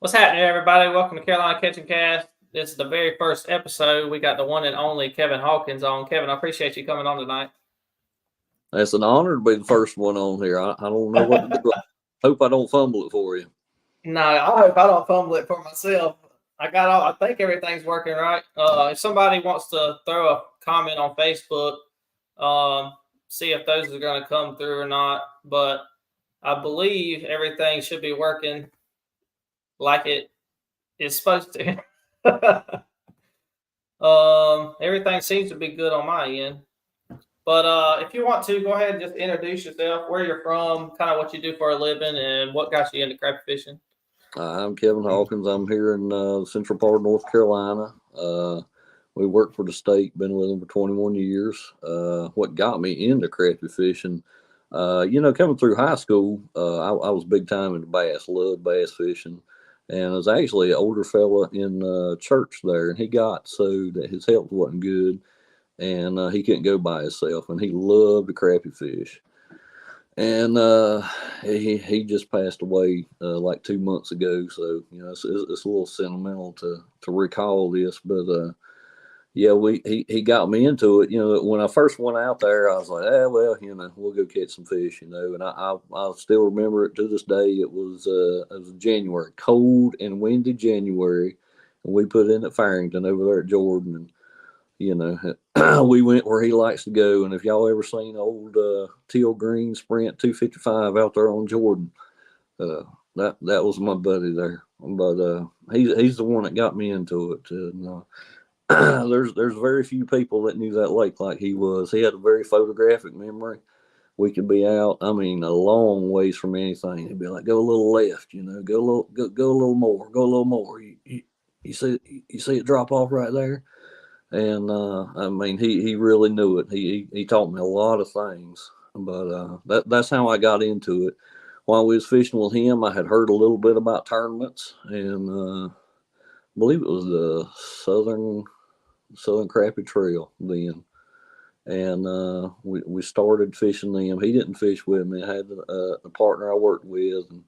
What's happening, everybody? Welcome to Carolina Catching Cast. This is the very first episode. We got the one and only Kevin Hawkins on. Kevin, I appreciate you coming on tonight. It's an honor to be the first one on here. I don't know what to do. Hope I don't fumble it for you. No, I hope I don't fumble it for myself. I think everything's working right. If somebody wants to throw a comment on Facebook, see if those are going to come through or not. But I believe everything should be working like it is supposed to. Everything seems to be good on my end. But if you want to, go ahead and just introduce yourself, where you're from, kind of what you do for a living, and what got you into crappie fishing. I'm Kevin Hawkins. I'm here in the central part of North Carolina. We work for the state, been with them for 21 years. What got me into crappie fishing, coming through high school, I was big time into bass, loved bass fishing. And there was actually an older fella in church there, and he got so that his health wasn't good, and he couldn't go by himself, and he loved to crappie fish. And he just passed away like 2 months ago, so it's a little sentimental to recall this, but yeah, he got me into it. When I first went out there, I was like, well, we'll go catch some fish, and I still remember it to this day. It was January, cold and windy January, and we put in at Farrington over there at Jordan, and we went where he likes to go. And if y'all ever seen old Teal Green Sprint 255 out there on Jordan, that was my buddy there. But he's the one that got me into it. And, there's very few people that knew that lake like he was. He had a very photographic memory. We could be out, I mean, a long ways from anything. He'd be like, "Go a little left, go a little more, go a little more. You see it drop off right there." And I mean, he really knew it. He taught me a lot of things, but that's how I got into it. While we was fishing with him, I had heard a little bit about tournaments, and I believe it was the Southern Crappie Trail then. And we started fishing them. He didn't fish with me. I had a partner I worked with, and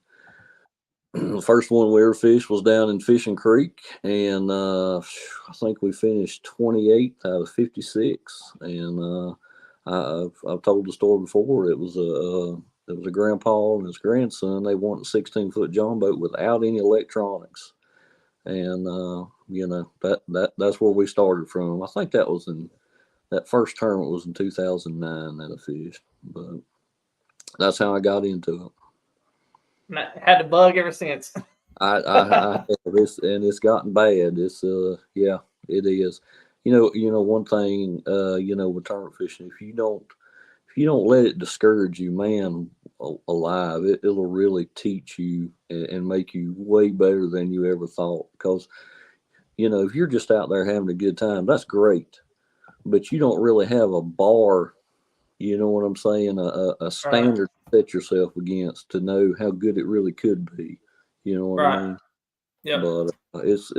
the first one we ever fished was down in Fishing Creek, and I think we finished 28th out of 56. And I've told the story before. It was a grandpa and his grandson. They wanted a 16-foot John boat without any electronics, and that's where we started from. I think that first tournament was in 2009 that I fished, but that's how I got into it. Had the bug ever since. I have this, and it's gotten bad. Yeah, it is. One thing, with tournament fishing, if you don't let it discourage you, man, alive, it'll really teach you and make you way better than you ever thought. Because if you're just out there having a good time, that's great, but you don't really have a bar. You know what I'm saying? A Right. standard to set yourself against to know how good it really could be. You know what I Right. mean? Yep. But it's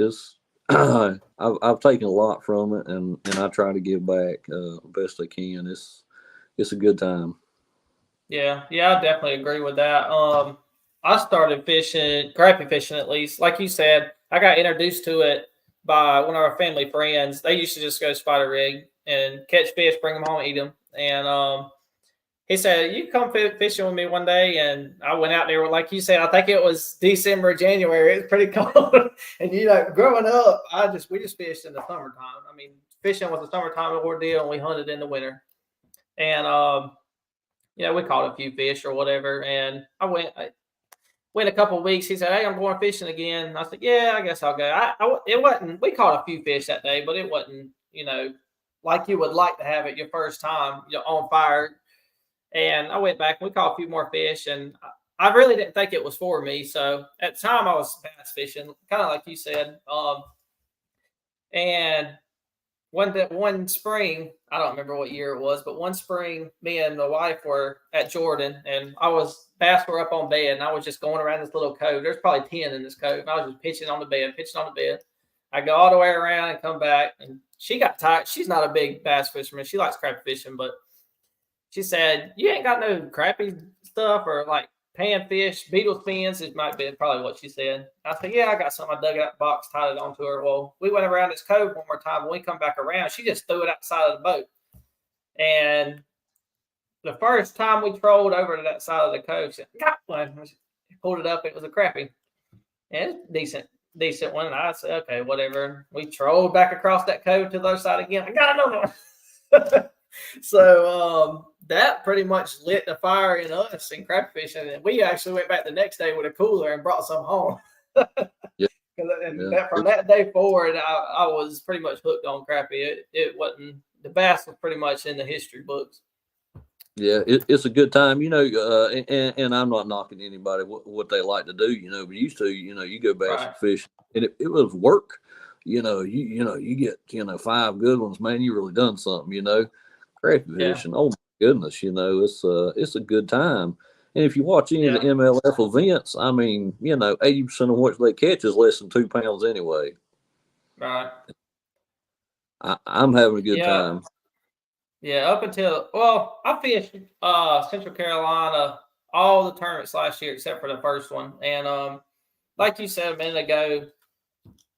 I've taken a lot from it, and I try to give back best I can. It's a good time. Yeah. Yeah. I definitely agree with that. I started fishing, crappie fishing at least. Like you said, I got introduced to it by one of our family friends. They used to just go spider rig and catch fish, bring them home, eat them, and he said, "You come fishing with me one day," and I went out there. Like you said, I think it was December, January. It's pretty cold, and growing up, we just fished in the summertime. I mean, fishing was a summertime ordeal, and we hunted in the winter. And we caught a few fish or whatever. And I went a couple of weeks. He said, "Hey, I'm going fishing again." And I said, "Yeah, I guess I'll go." It wasn't. We caught a few fish that day, but it wasn't. Like you would like to have it your first time, on fire. And I went back and we caught a few more fish, and I really didn't think it was for me. So at the time I was bass fishing, kind of like you said. And one spring, I don't remember what year it was, but one spring, me and my wife were at Jordan, and bass were up on bed, and I was just going around this little cove. There's probably 10 in this cove. And I was just pitching on the bed. I go all the way around and come back, and she got tired. She's not a big bass fisherman. She likes crappie fishing, but she said, "You ain't got no crappie stuff," or like, panfish, beetle fins. It might be probably what she said. I said, yeah, I got something. I dug it out the box, tied it onto her. Well, we went around this cove one more time. When we come back around, she just threw it outside of the boat. And the first time we trolled over to that side of the cove, she said, got one. Pulled it up. It was a crappie. And it's decent one. And I said, okay, whatever. We trolled back across that cove to the other side again. I got another one. So that pretty much lit the fire in us in crappie fishing. And we actually went back the next day with a cooler and brought some home. Yeah. From that day forward, I was pretty much hooked on crappie. It wasn't, the bass was pretty much in the history books. Yeah, it's a good time, and I'm not knocking anybody what they like to do, but used to, you go bass fishing and it was work, you get, 5 good ones, man, you really done something, crappie fishing. Oh my goodness, it's a good time. And if you watch any of the MLF events, I mean, 80% of what they catch is less than 2 pounds anyway. Right. I'm having a good time. Yeah, up until, I fished Central Carolina all the tournaments last year except for the first one. And like you said a minute ago,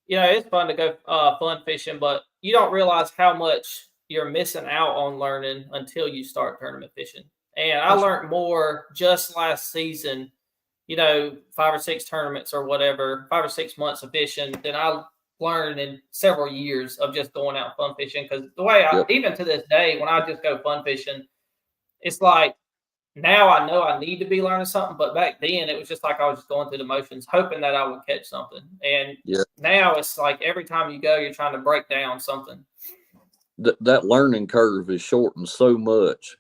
it's fun to go fun fishing, but you don't realize how much you're missing out on learning until you start tournament fishing. And I learned more just last season, 5 or 6 tournaments or whatever, 5 or 6 months of fishing than I learned in several years of just going out fun fishing. Because the way even to this day, when I just go fun fishing, it's like now I know I need to be learning something, but back then it was just like I was just going through the motions, hoping that I would catch something. And now it's like every time you go, you're trying to break down something. That learning curve is shortened so much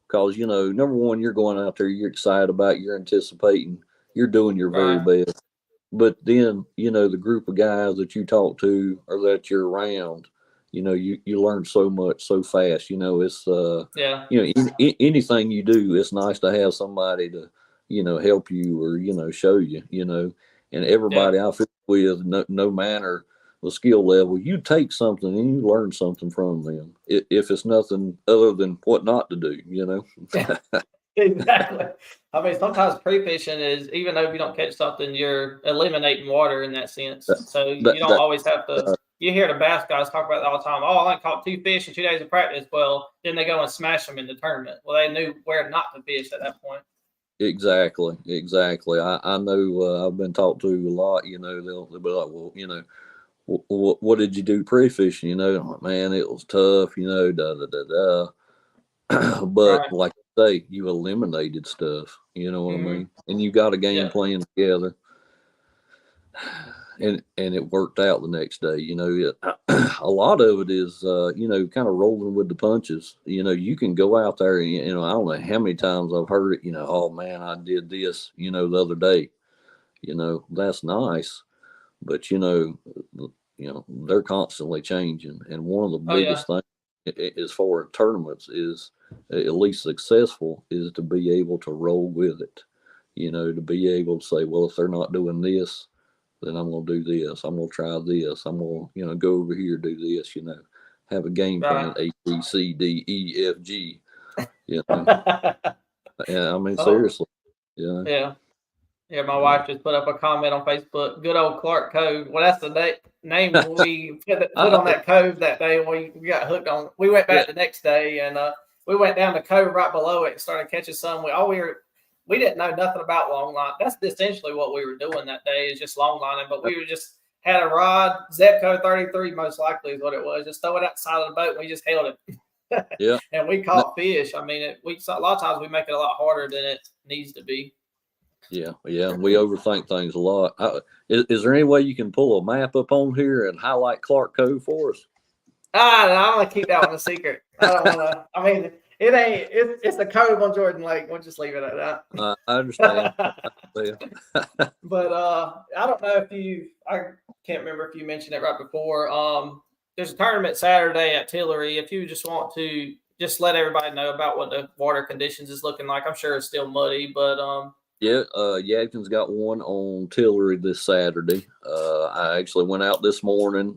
because, number one, you're going out there, you're excited about, you're anticipating, you're doing your very best. But then, the group of guys that you talk to or that you're around, you learn so much so fast. It's anything you do, it's nice to have somebody to, help you or show you. And everybody I feel with, no matter the skill level, you take something and you learn something from them. If it's nothing other than what not to do, Exactly. I mean, sometimes pre-fishing is, even though if you don't catch something, you're eliminating water in that sense. So you don't always have to. You hear the bass guys talk about it all the time. Oh, I caught 2 fish in 2 days of practice. Well, then they go and smash them in the tournament. Well, they knew where not to fish at that point. Exactly. I know. I've been talked to a lot. They'll be like, well, what did you do pre-fishing? I'm like, man, it was tough. But like I say, you eliminated stuff. You know what I mean? And you got a game plan together, and it worked out the next day. A lot of it is kind of rolling with the punches. You can go out there and I don't know how many times I've heard it. Oh man, I did this. The other day. That's nice, but they're constantly changing, and one of the biggest things as far as tournaments is, at least successful, is to be able to roll with it. To be able to say, well, if they're not doing this, then I'm going to do this. I'm going to try this. I'm going to, go over here, do this, have a game plan, A, B, C, D, E, F, G, Yeah, I mean, seriously. Yeah. Yeah, my wife just put up a comment on Facebook. Good old Clark Cove. Well, that's the name we put on that cove that day when we got hooked on. We went back the next day and we went down the cove right below it and started catching some. We didn't know nothing about long line. That's essentially what we were doing that day, is just long lining. But we were just had a rod, Zepco 33 most likely is what it was. Just throw it outside of the boat and we just held it. And we caught fish. I mean, a lot of times we make it a lot harder than it needs to be. Yeah. We overthink things a lot. Is there any way you can pull a map up on here and highlight Clark Cove for us? I want to keep that one a secret. I don't want to. I mean, it ain't. It's a cove on Jordan Lake. We'll just leave it at that. I understand. But I don't know if I can't remember if you mentioned it right before. There's a tournament Saturday at Tillery. If you just want to just let everybody know about what the water conditions is looking like. I'm sure it's still muddy, but yeah, Yadkin's got one on Tillery this Saturday. I actually went out this morning.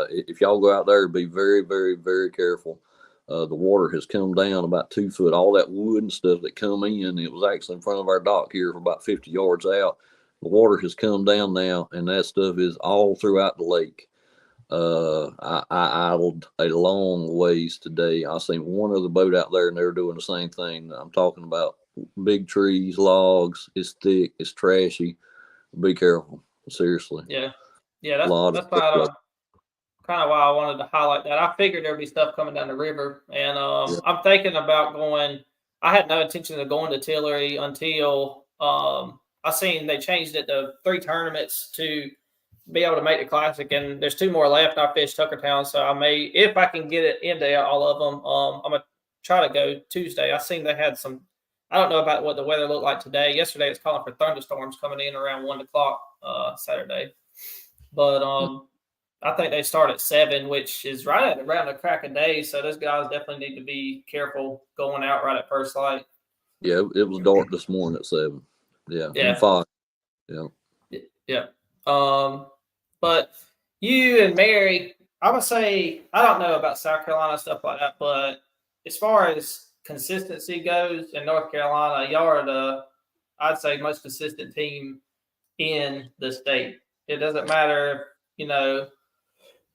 If y'all go out there, be very, very, very careful. The water has come down about 2 foot. All that wood and stuff that come in, it was actually in front of our dock here for about 50 yards out. The water has come down now, and that stuff is all throughout the lake. I idled a long ways today. I seen one other boat out there, and they're doing the same thing. I'm talking about big trees, logs. It's thick. It's trashy. Be careful. Seriously. Yeah. A lot of That's stuff like kind of why I wanted to highlight that. I figured there'd be stuff coming down the river, and yeah. I'm thinking about going. I had no intention of going to Tillery until I seen they changed it to 3 tournaments to be able to make the classic, and there's 2 more left. I fished Tuckertown, so I may, if I can get it into all of them, I'm gonna try to go Tuesday. I seen they had some. I don't know about what the weather looked like today. Yesterday it's calling for thunderstorms coming in around 1 o'clock Saturday, but I think they start at 7, which is right at around the crack of day. So those guys definitely need to be careful going out right at first light. Yeah, it was dark this morning at 7. Yeah, and 5. Yeah. Yeah. But you and Mary, I would say, I don't know about South Carolina stuff like that, but as far as consistency goes in North Carolina, y'all are the, I'd say, most consistent team in the state. It doesn't matter,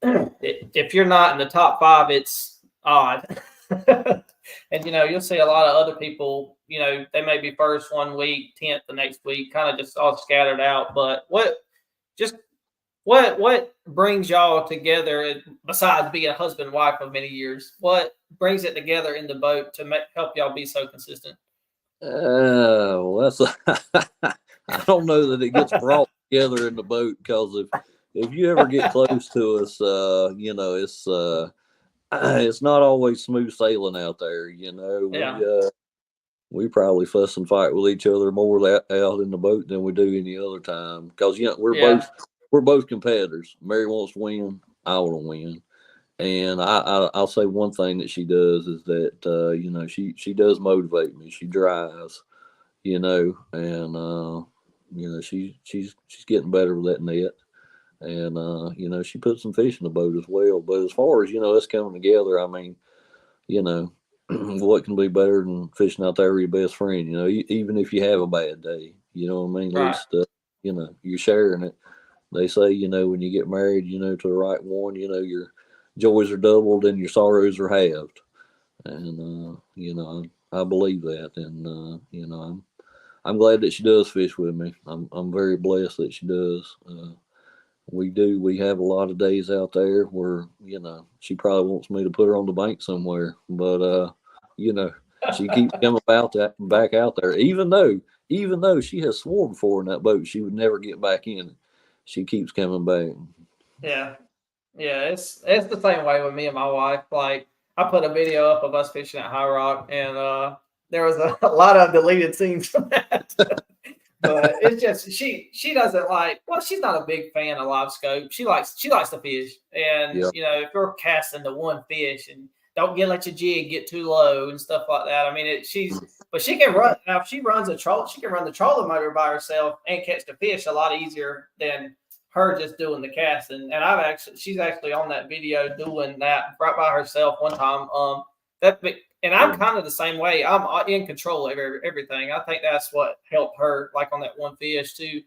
if you're not in the top 5, it's odd. And, you'll see a lot of other people, they may be first one week, 10th the next week, kind of just all scattered out. But what brings y'all together besides being a husband and wife of many years? What brings it together in the boat to help y'all be so consistent? Well, that's I don't know that it gets brought together in the boat, because if you ever get close to us, it's not always smooth sailing out there. Yeah. We probably fuss and fight with each other more out in the boat than we do any other time, because we're both competitors. Mary wants to win. I want to win. And I'll say one thing that she does is that she does motivate me. She drives, and she's getting better with that net. And she put some fish in the boat as well. But as far as us coming together, I mean, what can be better than fishing out there with your best friend? Even if you have a bad day, you know what I mean. Right. At least you're sharing it. They say when you get married, to the right one, your joys are doubled and your sorrows are halved. And I believe that. And I'm glad that she does fish with me. I'm very blessed that she does. We have a lot of days out there where she probably wants me to put her on the bank somewhere, but she keeps coming back out there, even though she has sworn before in that boat she would never get back in it. She keeps coming back. Yeah. It's the same way with me and my wife. Like, I put a video up of us fishing at High Rock, and there was a lot of deleted scenes from that. But it's just she doesn't like. Well, she's not a big fan of live scope. She likes to fish, and if you're casting the one fish and don't let your jig get too low and stuff like that. I mean, but she can run. Now, if she runs a troll, she can run the trolling motor by herself and catch the fish a lot easier than her just doing the casting. And she's actually on that video doing that right by herself one time. And I'm kind of the same way. I'm in control of everything. I think that's what helped her, like on that one fish too.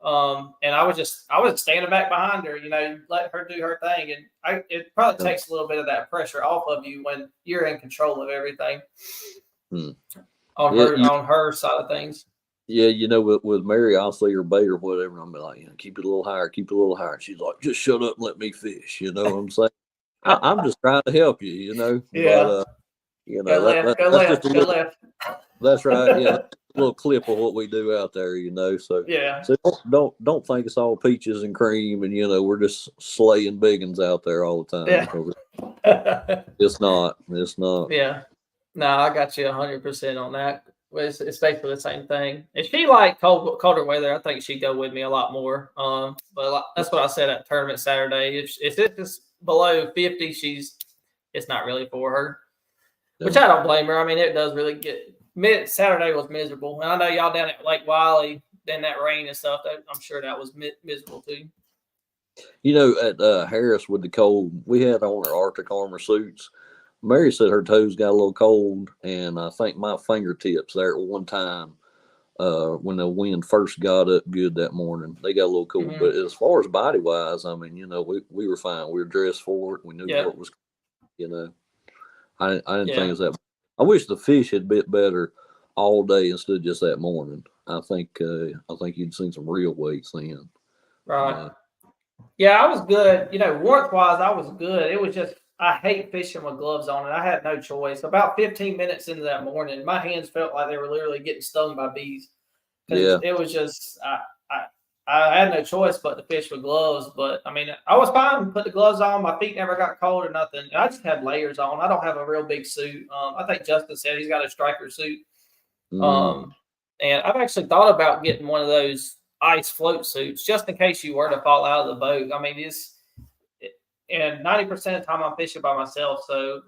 And I was standing back behind her, let her do her thing. And it probably takes a little bit of that pressure off of you when you're in control of everything on her side of things. Yeah, with Mary, I'll see her bait or whatever, and I'll be like, keep it a little higher, keep it a little higher. She's like, just shut up and let me fish. You know what I'm saying? I'm just trying to help you, Yeah. But, go left. That's right. Yeah, a little clip of what we do out there, So yeah. So don't think it's all peaches and cream, and we're just slaying biggins out there all the time. Yeah. It's not. Yeah. No, I got you 100% on that. It's basically the same thing. If she liked colder weather, I think she'd go with me a lot more. But that's what I said at tournament Saturday. If it's below 50, it's not really for her. Yeah. Which I don't blame her. I mean, it does really get. Saturday was miserable, and I know y'all down at Lake Wiley, then that rain and stuff. I'm sure that was miserable too. At Harris with the cold, we had on our Arctic Armor suits. Mary said her toes got a little cold, and I think my fingertips there at one time, when the wind first got up good that morning, they got a little cool. Hmm. But as far as body wise, I mean, we were fine. We were dressed for it. We knew Yeah, what was, you know. I didn't think it yeah, was that. I wish the fish had bit better all day instead of just that morning. I think you'd seen some real weights then. right. Uh, Yeah, I was good. Warmth wise, I was good. It was just I hate fishing with gloves on, and I had no choice. About 15 minutes into that morning, my hands felt like they were literally getting stung by bees because yeah, it was just I I had no choice but to fish with gloves. But I mean, I was fine. Put the gloves on. My feet never got cold or nothing. I just had layers on. I don't have a real big suit. I think Justin said he's got a striker suit. mm, Um, and I've actually thought about getting one of those ice float suits just in case you were to fall out of the boat. I mean, and 90% of the time I'm fishing by myself. So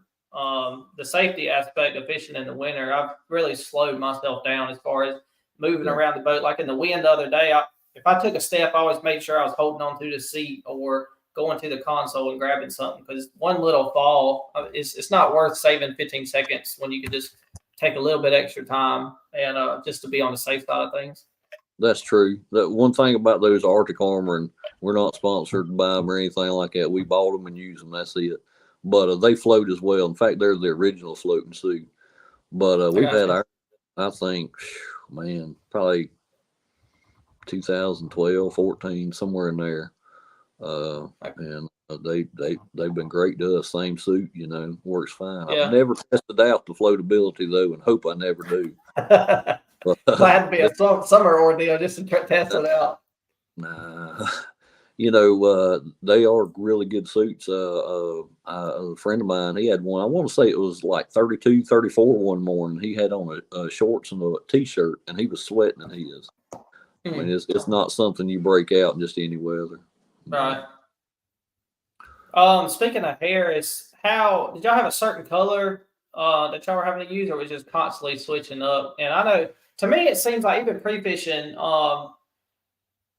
the safety aspect of fishing in the winter, I've really slowed myself down as far as moving yeah. around the boat. Like in the wind the other day, if I took a step, I always made sure I was holding on to the seat or going to the console and grabbing something because one little fall, it's not worth saving 15 seconds when you could just take a little bit extra time and just to be on the safe side of things. That's true. That one thing about those Arctic Armor, and we're not sponsored by them or anything like that. We bought them and use them. That's it. But they float as well. In fact, they're the original floating suit. But I we've got had you. our, I think, man, probably 2012, 14, somewhere in there. And they've been great to us. Same suit, works fine. I've Yeah. never tested out the floatability though, and hope I never do. But Might have to be a summer ordeal just to test it out. nah, they are really good suits. A friend of mine, he had one. I want to say it was like 32, 34 one morning. He had on a shorts and a t-shirt, and he was sweating in his. I mean, Hmm. it's not something you break out in just any weather. But Right. Speaking of hair, is how did y'all have a certain color that y'all were having to use, or was it just constantly switching up? And I know to me it seems like even pre-fishing, I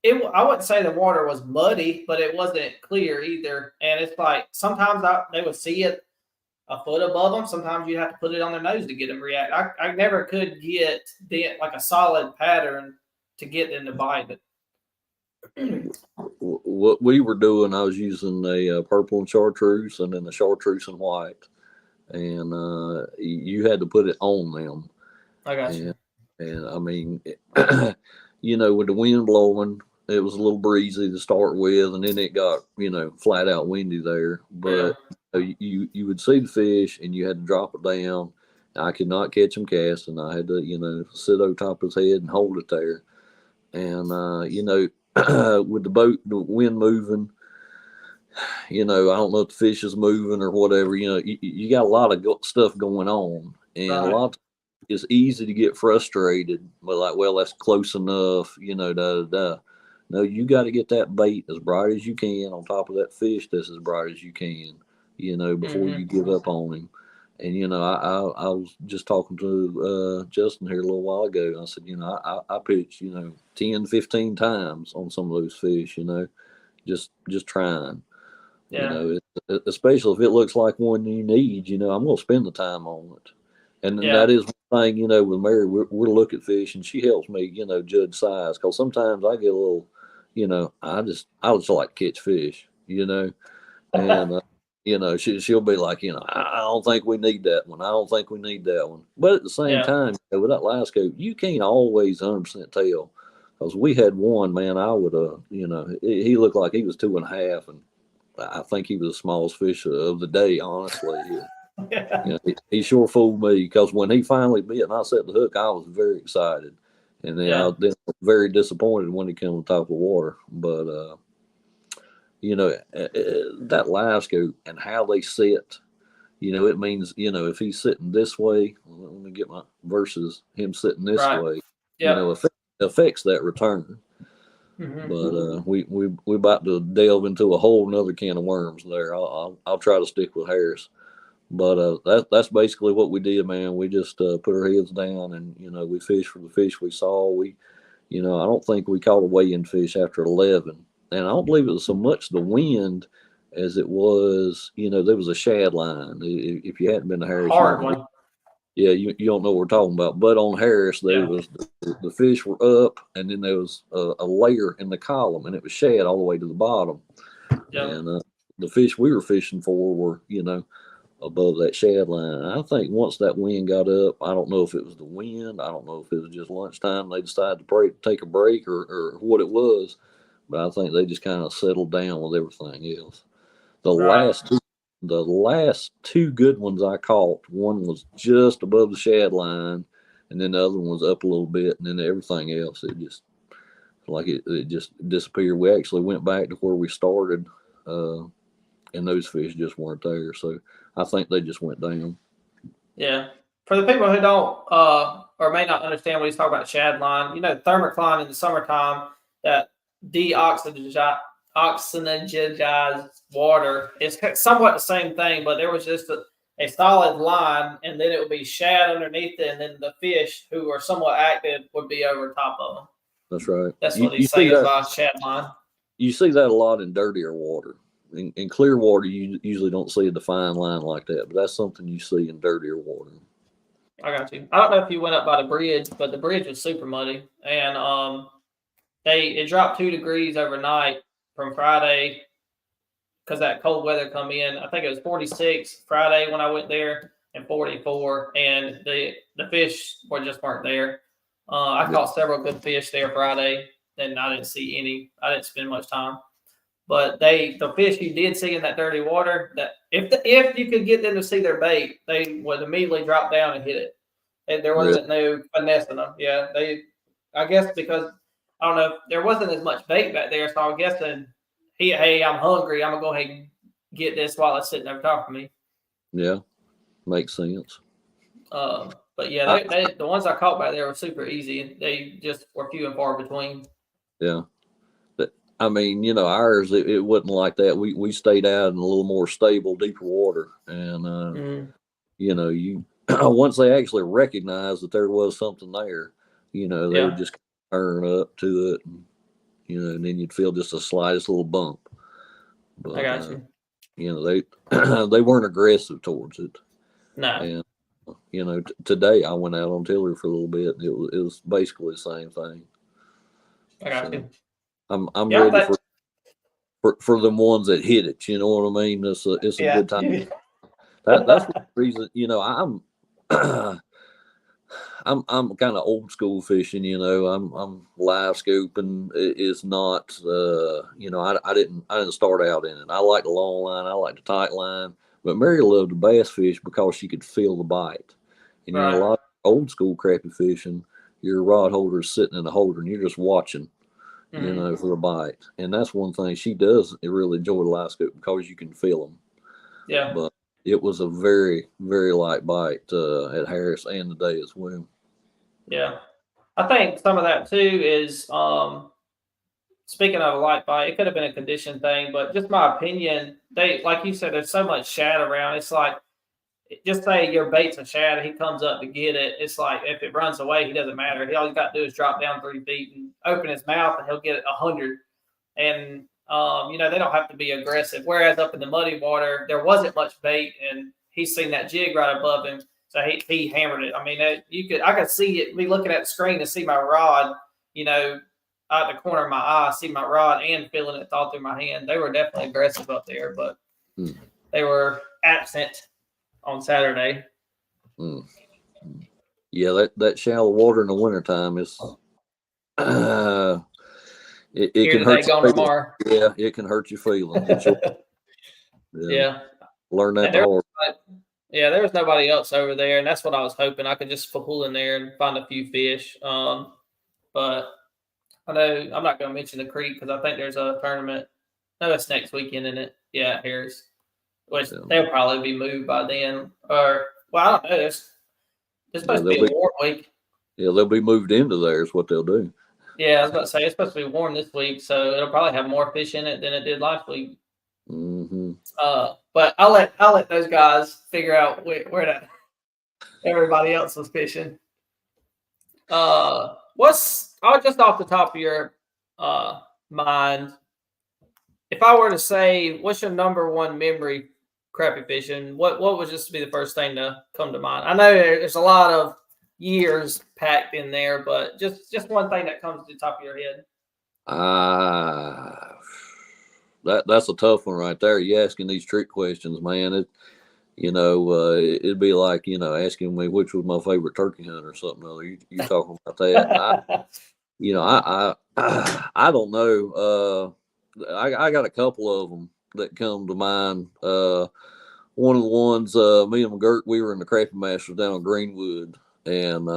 wouldn't say the water was muddy, but it wasn't clear either. And it's like sometimes they would see it a foot above them. Sometimes you have to put it on their nose to get them to react. I never could get like a solid pattern to get them to bite it. what we were doing, I was using a purple and chartreuse, and then the chartreuse and white, and you had to put it on them, I got you. and I mean, with the wind blowing, it was a little breezy to start with, and then it got flat out windy there. Yeah. But you would see the fish, and you had to drop it down. I could not catch him casting. I had to sit over top of his head and hold it there, and with the boat, the wind moving, I don't know if the fish is moving or whatever. You got a lot of stuff going on, and a Right. lot of it's easy to get frustrated. But like, well, that's close enough, da da da. No, you got to get that bait as bright as you can on top of that fish that's as bright as you can, before Hmm. you give up on him. And I was just talking to Justin here a little while ago. I said, I pitched 10, 15 times on some of those fish, just trying. Yeah. Especially if it looks like one you need, I'm going to spend the time on it. And then that Yeah. is one thing, with Mary, we're look at fish, and she helps me, judge size. Because sometimes I get a little, I just like to catch fish, and she'll be like, I don't think we need that one. I don't think we need that one. But at the same Yeah. time, with that last scope, you can't always 100% tell. Because we had one, man, I would, he looked like he was 2.5, and I think he was the smallest fish of the day, honestly. Yeah. He sure fooled me, because when he finally bit and I set the hook, I was very excited. And then I Yeah. was then very disappointed when he came on top of the water. But, that live scope and how they sit, it means, if he's sitting this way, let me get my versus him sitting this Right. way, Yep. affects that return. Hmm. But we about to delve into a whole nother can of worms there. I'll try to stick with Harris. But that's basically what we did, man. We just put our heads down, and we fished for the fish we saw. I don't think we caught a weigh-in fish after 11, and I don't believe it was so much the wind as it was. There was a shad line. If you hadn't been to Harris, Hard one. yeah, you don't know what we're talking about. But on Harris, there Yeah. was the fish were up, and then there was a layer in the column, and it was shad all the way to the bottom. Yeah. And the fish we were fishing for were, above that shad line. I think once that wind got up, I don't know if it was the wind, I don't know if it was just lunchtime, they decided to take a break or what it was, but I think they just kind of settled down with everything else. The Right. last two good ones I caught, one was just above the shad line, and then the other one was up a little bit, and then everything else, it just disappeared. We actually went back to where we started, and those fish just weren't there. So I think they just went down. Yeah. For the people who don't or may not understand what he's talking about, shad line, thermocline in the summertime, that deoxygenized water is somewhat the same thing, but there was just a solid line, and then it would be shad underneath it, and then the fish who are somewhat active would be over top of them. That's right. That's what he's saying about shad line. You see that a lot in dirtier water. In clear water, you usually don't see a defined line like that, but that's something you see in dirtier water. I got you. I don't know if you went up by the bridge, but the bridge was super muddy, and it dropped 2 degrees overnight from Friday because that cold weather come in. I think it was 46 Friday when I went there, and 44, and the fish weren't there. I caught several good fish there Friday, and I didn't see any. I didn't spend much time. But the fish you did see in that dirty water, that if you could get them to see their bait, they would immediately drop down and hit it. And there wasn't no finessing them. Yeah, I guess because I don't know, there wasn't as much bait back there, so I'm guessing hey, I'm hungry. I'm gonna go ahead and get this while it's sitting over top of me. Yeah, makes sense. But yeah, the ones I caught back there were super easy. They just were few and far between. Yeah. I mean, ours, it wasn't like that. We stayed out in a little more stable, deeper water. And, you once they actually recognized that there was something there, they would just turn up to it. And then you'd feel just the slightest little bump. But, I got you. They weren't aggressive towards it. No. And, today I went out on Tiller for a little bit. And it was basically the same thing. I got you. I'm ready for them ones that hit it. You know what I mean? It's a good time. That's the reason. I'm kind of old school fishing. I'm live scooping. It's not. I didn't start out in it. I like the long line. I like the tight line. But Mary loved the bass fish because she could feel the bite. And a lot of old school crappie fishing, your rod holder is sitting in the holder, and you're just watching. For the bite. And that's one thing she does really enjoy the live scoop because you can feel them. Yeah. But it was a very, very light bite at Harris and today as well. Yeah. I think some of that too is, speaking of a light bite, it could have been a condition thing, but just my opinion, like you said, there's so much shad around. It's like, just say your bait's a shad and he comes up to get it. It's like if it runs away, he doesn't matter. All he's got to do is drop down 3 feet and open his mouth, and he'll get it 100. And they don't have to be aggressive. Whereas up in the muddy water, there wasn't much bait, and he's seen that jig right above him, so he hammered it. I mean, I could see it. Me looking at the screen and see my rod, out the corner of my eye, see my rod and feeling it thaw through my hand. They were definitely aggressive up there, but they were absent on Saturday. Yeah, that shallow water in the wintertime is it can hurt you. Tomorrow. Yeah, it can hurt your feelings. Yeah. Learn that hard. Yeah, there was nobody else over there, and that's what I was hoping. I could just pull in there and find a few fish. But I know I'm not going to mention the creek because I think there's a tournament. No, it's next weekend, isn't it? Yeah, Harris. Which they'll probably be moved by then. Or, well, I don't know. It's supposed to be a warm week. Yeah, they'll be moved into there is what they'll do. Yeah, I was about to say, it's supposed to be warm this week, so it'll probably have more fish in it than it did last week. Mm-hmm. But I'll let those guys figure out where everybody else was fishing. What's just off the top of your mind? if I were to say, what's your number one memory crappie fishing? What would just be the first thing to come to mind? I know there's a lot of years packed in there, but just one thing that comes to the top of your head. Ah, that's a tough one right there. You asking these trick questions, man. It'd be like asking me which was my favorite turkey hunt or something. Other you talking about that? I don't know. I got a couple of them that come to mind. One of the ones, me and McGirt, we were in the Crappie Masters down in Greenwood, and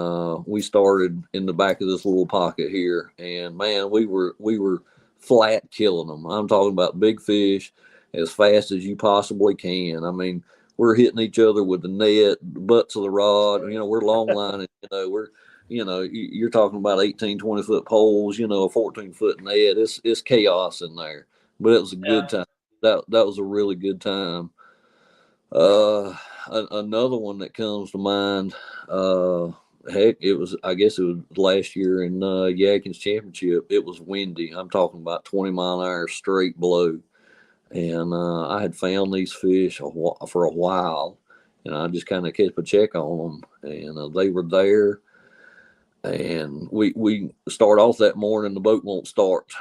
we started in the back of this little pocket here, and man, we were flat killing them. I'm talking about big fish as fast as you possibly can. I mean, we're hitting each other with the net, the butts of the rod. We're long lining. You're talking about 18, 20-foot poles. A 14-foot net. It's chaos in there, but it was a good Yeah. time. That was a really good time. Another one that comes to mind, I guess it was last year in Hawkins Championship. It was windy. I'm talking about 20-mile-an-hour straight blow. And I had found these fish for a while, and I just kind of kept a check on them, and they were there. And we start off that morning, the boat won't start.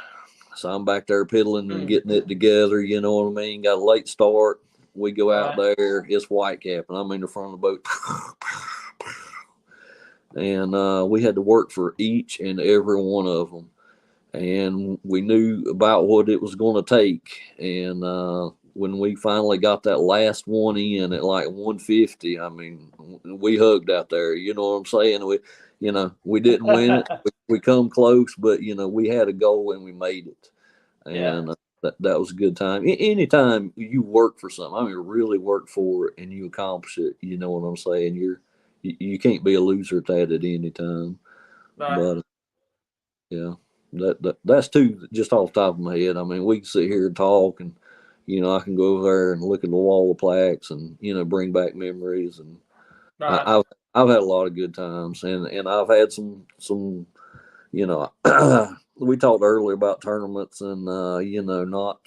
So I'm back there piddling and getting it together, you know what I mean? Got a late start. We go out there, it's white cap, and I'm in the front of the boat. And we had to work for each and every one of them. And we knew about what it was going to take. And when we finally got that last one in at like 150, I mean, we hugged out there. You know what I'm saying? We didn't win it. We come close, but we had a goal and we made it. And that was a good time. Anytime you work for something, I mean, really work for it and you accomplish it. You know what I'm saying? You can't be a loser at that at any time. Right. But yeah, that's two just off the top of my head. I mean, we can sit here and talk, and I can go over there and look at the wall of plaques, and bring back memories. And Right. I've had a lot of good times, and I've had some. We talked earlier about tournaments, and not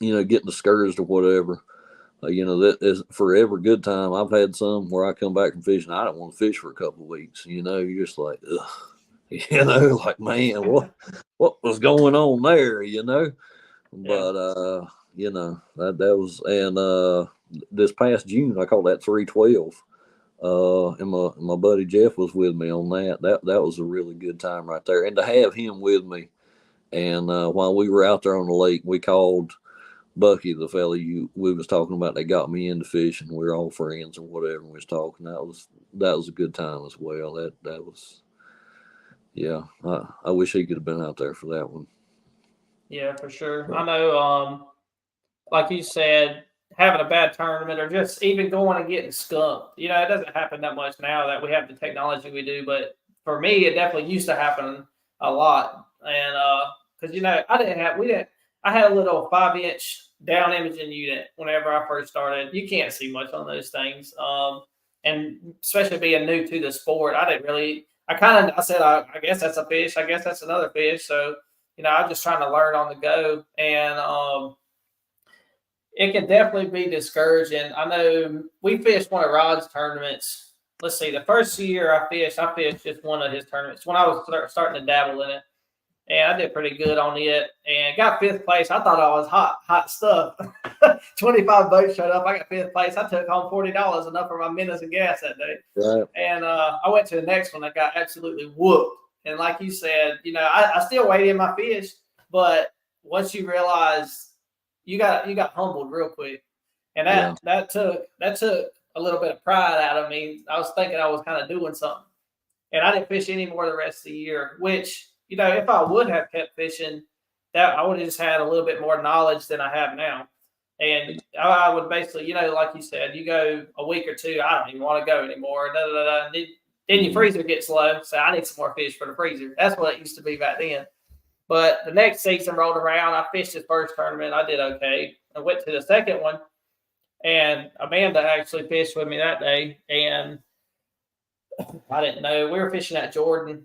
getting discouraged or whatever. That is forever good time. I've had some where I come back from fishing, I don't want to fish for a couple of weeks. You're just like, ugh. Like, man, what was going on there? But that was, and this past June I caught that 312. And my buddy Jeff was with me on that. That was a really good time right there, and to have him with me. And while we were out there on the lake, we called Bucky, the fella we was talking about. They got me into fishing. We were all friends or whatever. And we was talking. That was a good time as well. That was. Yeah, I wish he could have been out there for that one. Yeah, for sure. I know, like you said, having a bad tournament or just even going and getting skunked. It doesn't happen that much now that we have the technology we do, but for me, it definitely used to happen a lot. And because I had a little 5-inch down imaging unit whenever I first started. You can't see much on those things, and especially being new to the sport, I didn't really. I said, I guess that's a fish. I guess that's another fish. So I'm just trying to learn on the go, and it can definitely be discouraging. I know we fished one of Rod's tournaments. Let's see, the first year I fished just one of his tournaments when I was starting to dabble in it, and I did pretty good on it and got 5th place. I thought I was hot stuff. 25 boats showed up. I got 5th place. I took home $40, enough for my minutes and gas that day. Right. And I went to the next one. I got absolutely whooped. And like you said, I still weighed in my fish, but once you realize you got humbled real quick, and that took a little bit of pride out of me. I was thinking I was kind of doing something, and I didn't fish anymore the rest of the year. Which if I would have kept fishing, that I would have just had a little bit more knowledge than I have now. And I would basically, like you said, you go a week or two, I don't even want to go anymore. Then your freezer gets low, so I need some more fish for the freezer. That's what it used to be back then. But the next season rolled around. I fished his first tournament. I did okay. I went to the second one, and Amanda actually fished with me that day. And I didn't know. We were fishing at Jordan,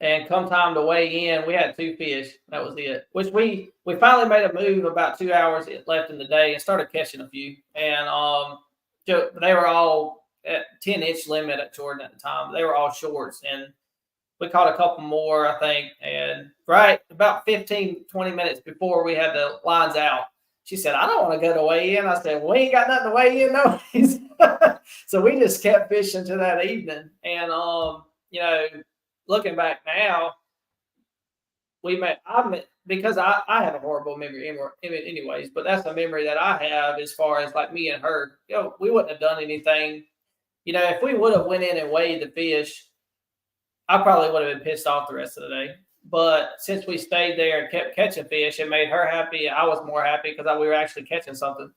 And come time to weigh in, we had 2 fish. That was it. Which we finally made a move about 2 hours left in the day and started catching a few. And they were all at 10-inch limit at Jordan at the time. They were all shorts, and we caught a couple more, I think. And right about 15, 20 minutes before we had the lines out, she said, "I don't want to go to weigh in." I said, "We ain't got nothing to weigh in, no." So we just kept fishing to that evening. And looking back now, because I have a horrible memory anyways, but that's a memory that I have as far as like me and her. We wouldn't have done anything. If we would have went in and weighed the fish, I probably would have been pissed off the rest of the day. But since we stayed there and kept catching fish, it made her happy. I was more happy because we were actually catching something.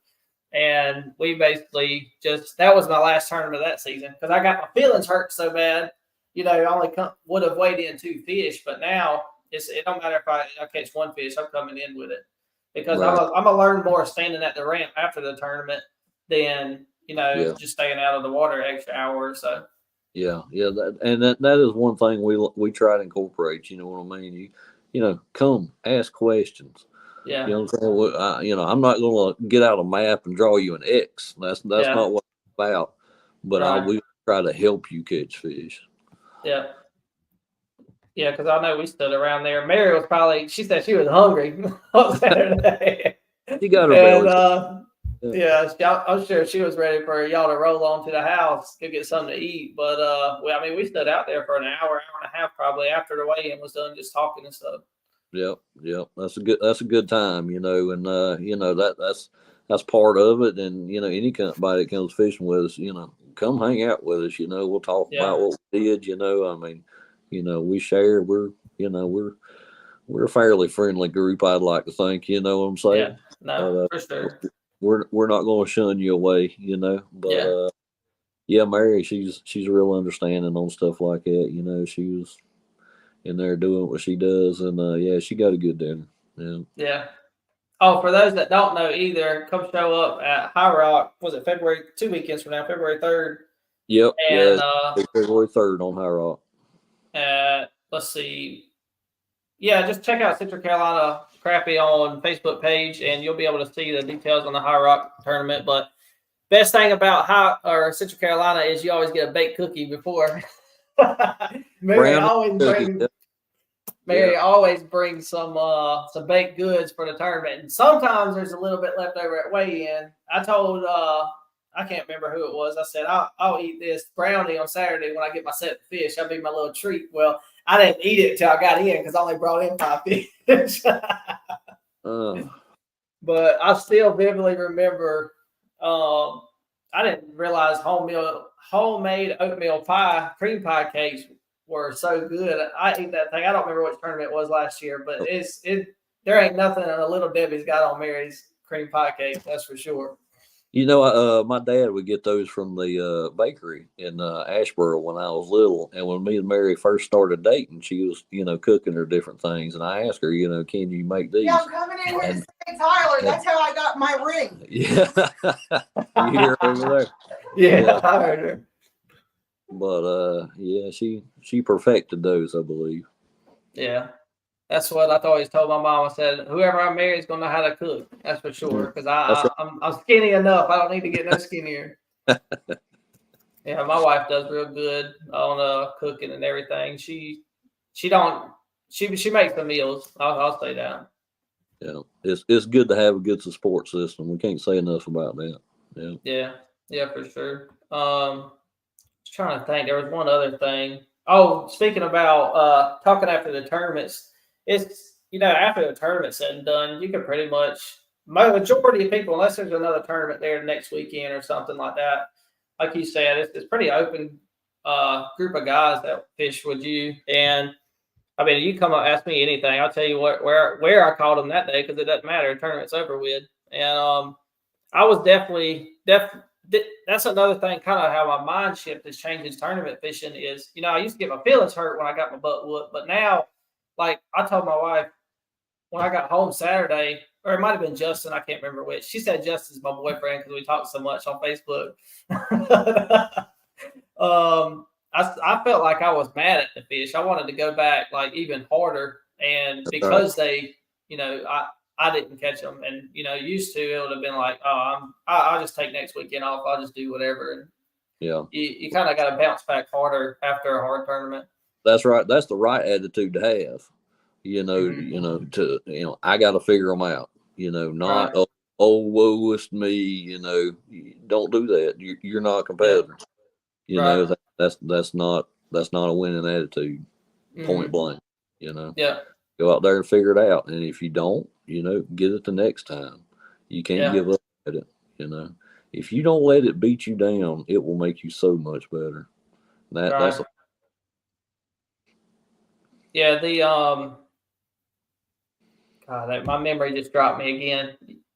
And we basically that was my last tournament of that season because I got my feelings hurt so bad. I only would have weighed in 2 fish, but now it don't matter if I catch 1 fish, I'm coming in with it because Right. I'm gonna learn more standing at the ramp after the tournament than just staying out of the water an extra hour or so. Yeah, that is one thing we try to incorporate. You know what I mean? Come ask questions. Yeah. You know what I'm saying? I'm not going to get out a map and draw you an X. That's not what it's about. But I will try to help you catch fish. Yeah. Yeah, because I know we stood around there. Mary she said she was hungry on Saturday. She got her belly. I'm sure she was ready for y'all to roll on to the house to get something to eat. But we stood out there for an hour and a half probably after the weigh-in was done, just talking and stuff. Yep. That's a good time, and that's part of it. And anybody that comes fishing with us, come hang out with us. We'll talk about what we did. We share. We're a fairly friendly group, I'd like to think. You know what I'm saying? Yeah, no, for sure. We're not going to shun you away, But Mary, she's real understanding on stuff like that. She was in there doing what she does, and she got a good dinner. Yeah. Oh, for those that don't know either, come show up at High Rock. Was it February 2 weekends from now, February 3rd? Yep. And February 3rd on High Rock. Let's see. Yeah, just check out Central Carolina Crappie on Facebook page, and you'll be able to see the details on the High Rock tournament. But best thing about Central Carolina is you always get a baked cookie before. Mary always brings some baked goods for the tournament, and sometimes there's a little bit left over at weigh-in. I told I can't remember who it was. I said I'll eat this brownie on Saturday when I get my set of fish. That'll be my little treat. Well, I didn't eat it until I got in because I only brought in 5 fish. But I still vividly remember. I didn't realize homemade oatmeal cream pie cakes were so good. I ate that thing. I don't remember which tournament it was last year, but there ain't nothing a Little Debbie's got on Mary's cream pie cake. That's for sure. My dad would get those from the bakery in Asheboro when I was little. And when me and Mary first started dating, she was, cooking her different things. And I asked her, can you make these? Yeah, I'm coming in with St. Tyler. That's how I got my ring. Yeah. You hear her over there? Yeah, I heard her. But, she perfected those, I believe. Yeah. That's what I always told my mom. I said, whoever I marry is going to know how to cook. That's for sure. Because I'm skinny enough. I don't need to get no skinnier. Yeah, my wife does real good on cooking and everything. She makes the meals. I'll say that. Yeah, it's good to have a good support system. We can't say enough about that. Yeah, for sure. Just trying to think. There was one other thing. Oh, speaking about talking after the tournaments. It's after the tournament's said and done, you can pretty much majority of people, unless there's another tournament there next weekend or something like that. Like you said, it's pretty open group of guys that fish with you. And I mean, you come up ask me anything, I'll tell you where I caught them that day because it doesn't matter. The tournament's over with. And I was definitely that's another thing, kind of how my mind shift is changing tournament fishing is, I used to get my feelings hurt when I got my butt whooped, but now. Like I told my wife when I got home Saturday, or it might have been Justin, I can't remember which. She said Justin's my boyfriend because we talk so much on Facebook. I felt like I was mad at the fish. I wanted to go back like even harder, and because they, I didn't catch them, and used to it would have been like, oh, I'll just take next weekend off. I'll just do whatever, and Yeah, you kind of got to bounce back harder after a hard tournament. that's right. That's the right attitude to have. I got to figure them out. Not Right. woe is me. Don't do that. You're not a competitor. Right. That's not a winning attitude. Point blank. Yeah. Go out there and figure it out. And if you don't, get it the next time. You can't give up at it. If you don't let it beat you down, it will make you so much better. That's God, my memory just dropped me again.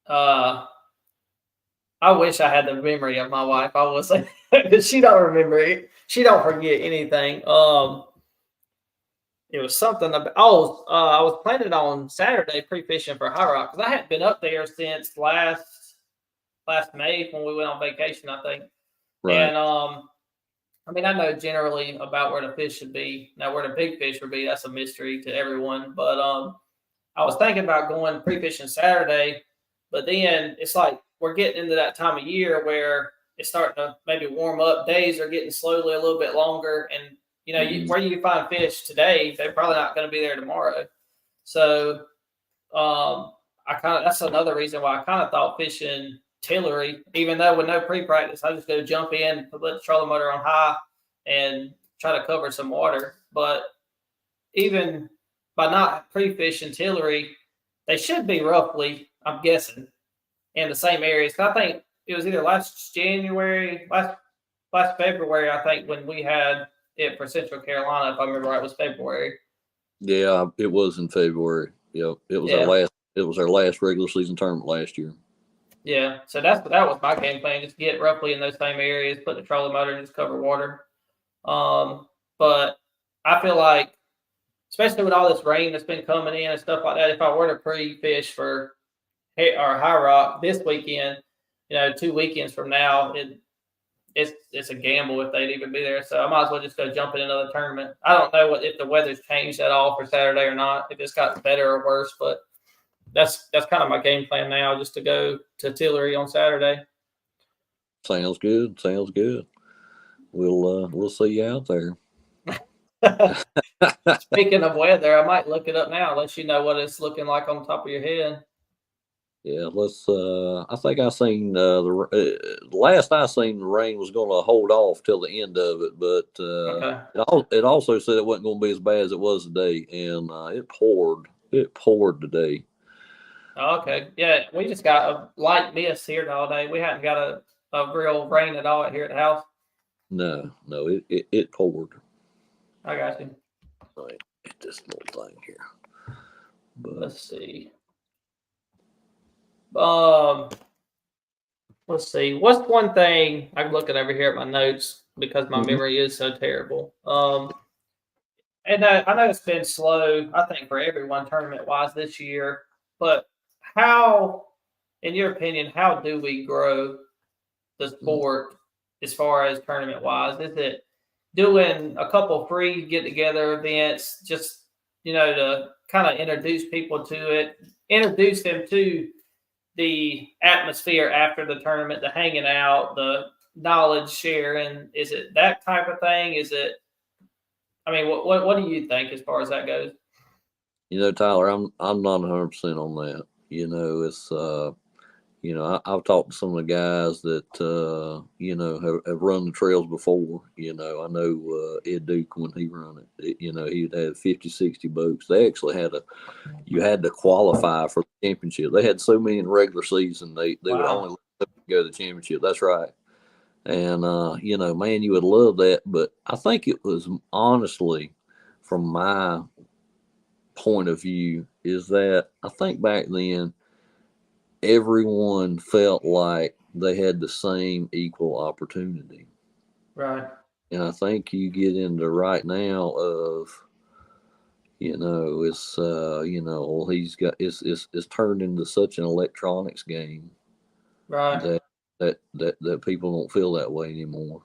I wish I had the memory of my wife. I was like, because she don't remember it. She don't forget anything. It was something about. I was planning on Saturday pre-fishing for High Rock because I hadn't been up there since last May when we went on vacation, I think. right. And I mean, I know generally about where the fish should be. Now, where the big fish would be, that's a mystery to everyone. But I was thinking about going pre-fishing Saturday, but then it's like we're getting into that time of year where it's starting to maybe warm up. Days are getting slowly a little bit longer, and where you find fish today, they're probably not going to be there tomorrow. So that's another reason why I kind of thought fishing Tillery, even though with no pre-practice, I just go jump in, put the trolling motor on high, and try to cover some water. But even by not pre-fishing Tillery, they should be roughly, I'm guessing, in the same areas. I think it was either last February, I think, when we had it for Central Carolina, if I remember right, it was February. Yeah, it was in February. Yep, it was our last regular season tournament last year. Yeah, so that was my game plan, just get roughly in those same areas, put the trolling motor and just cover water. But I feel like, especially with all this rain that's been coming in and stuff like that, if I were to pre-fish for High Rock this weekend, 2 weekends from now, it's a gamble if they'd even be there. So I might as well just go jump in another tournament. I don't know if the weather's changed at all for Saturday or not, if it's got better or worse, but that's kind of my game plan now, just to go to Tillery on Saturday. Sounds good. We'll see you out there. Speaking of weather, I might look it up now, let you know what it's looking like on top of your head. Yeah, let's. I think I seen the last I seen the rain was going to hold off till the end of it, but it also said it wasn't going to be as bad as it was today, and it poured. It poured today. Okay, yeah, we just got a light mist here all day. We hadn't got a real rain at all here at the house. No, it poured. I got you. Right, get this little thing here. But let's see. Let's see. What's one thing I'm looking over here at my notes because my memory is so terrible. And I know it's been slow, I think, for everyone tournament wise this year. But how, in your opinion, how do we grow the sport as far as tournament wise? Is it doing a couple free get together events, just to kind of introduce people to it, introduce them to the atmosphere after the tournament, the hanging out, the knowledge sharing? Is it that type of thing? Is it? I mean, what do you think as far as that goes? Tyler, I'm not 100% on that. It's I've talked to some of the guys that have run the trails before. I know Ed Duke when he run it. He'd had 50, 60 boats. They actually you had to qualify for the championship. They had so many in regular season, they would only let them go to the championship. That's right. And man, you would love that. But I think it was honestly, from my point of view, is that I think back then everyone felt like they had the same equal opportunity. Right. And I think you get into right now of, it's it's turned into such an electronics game, right, that people don't feel that way anymore.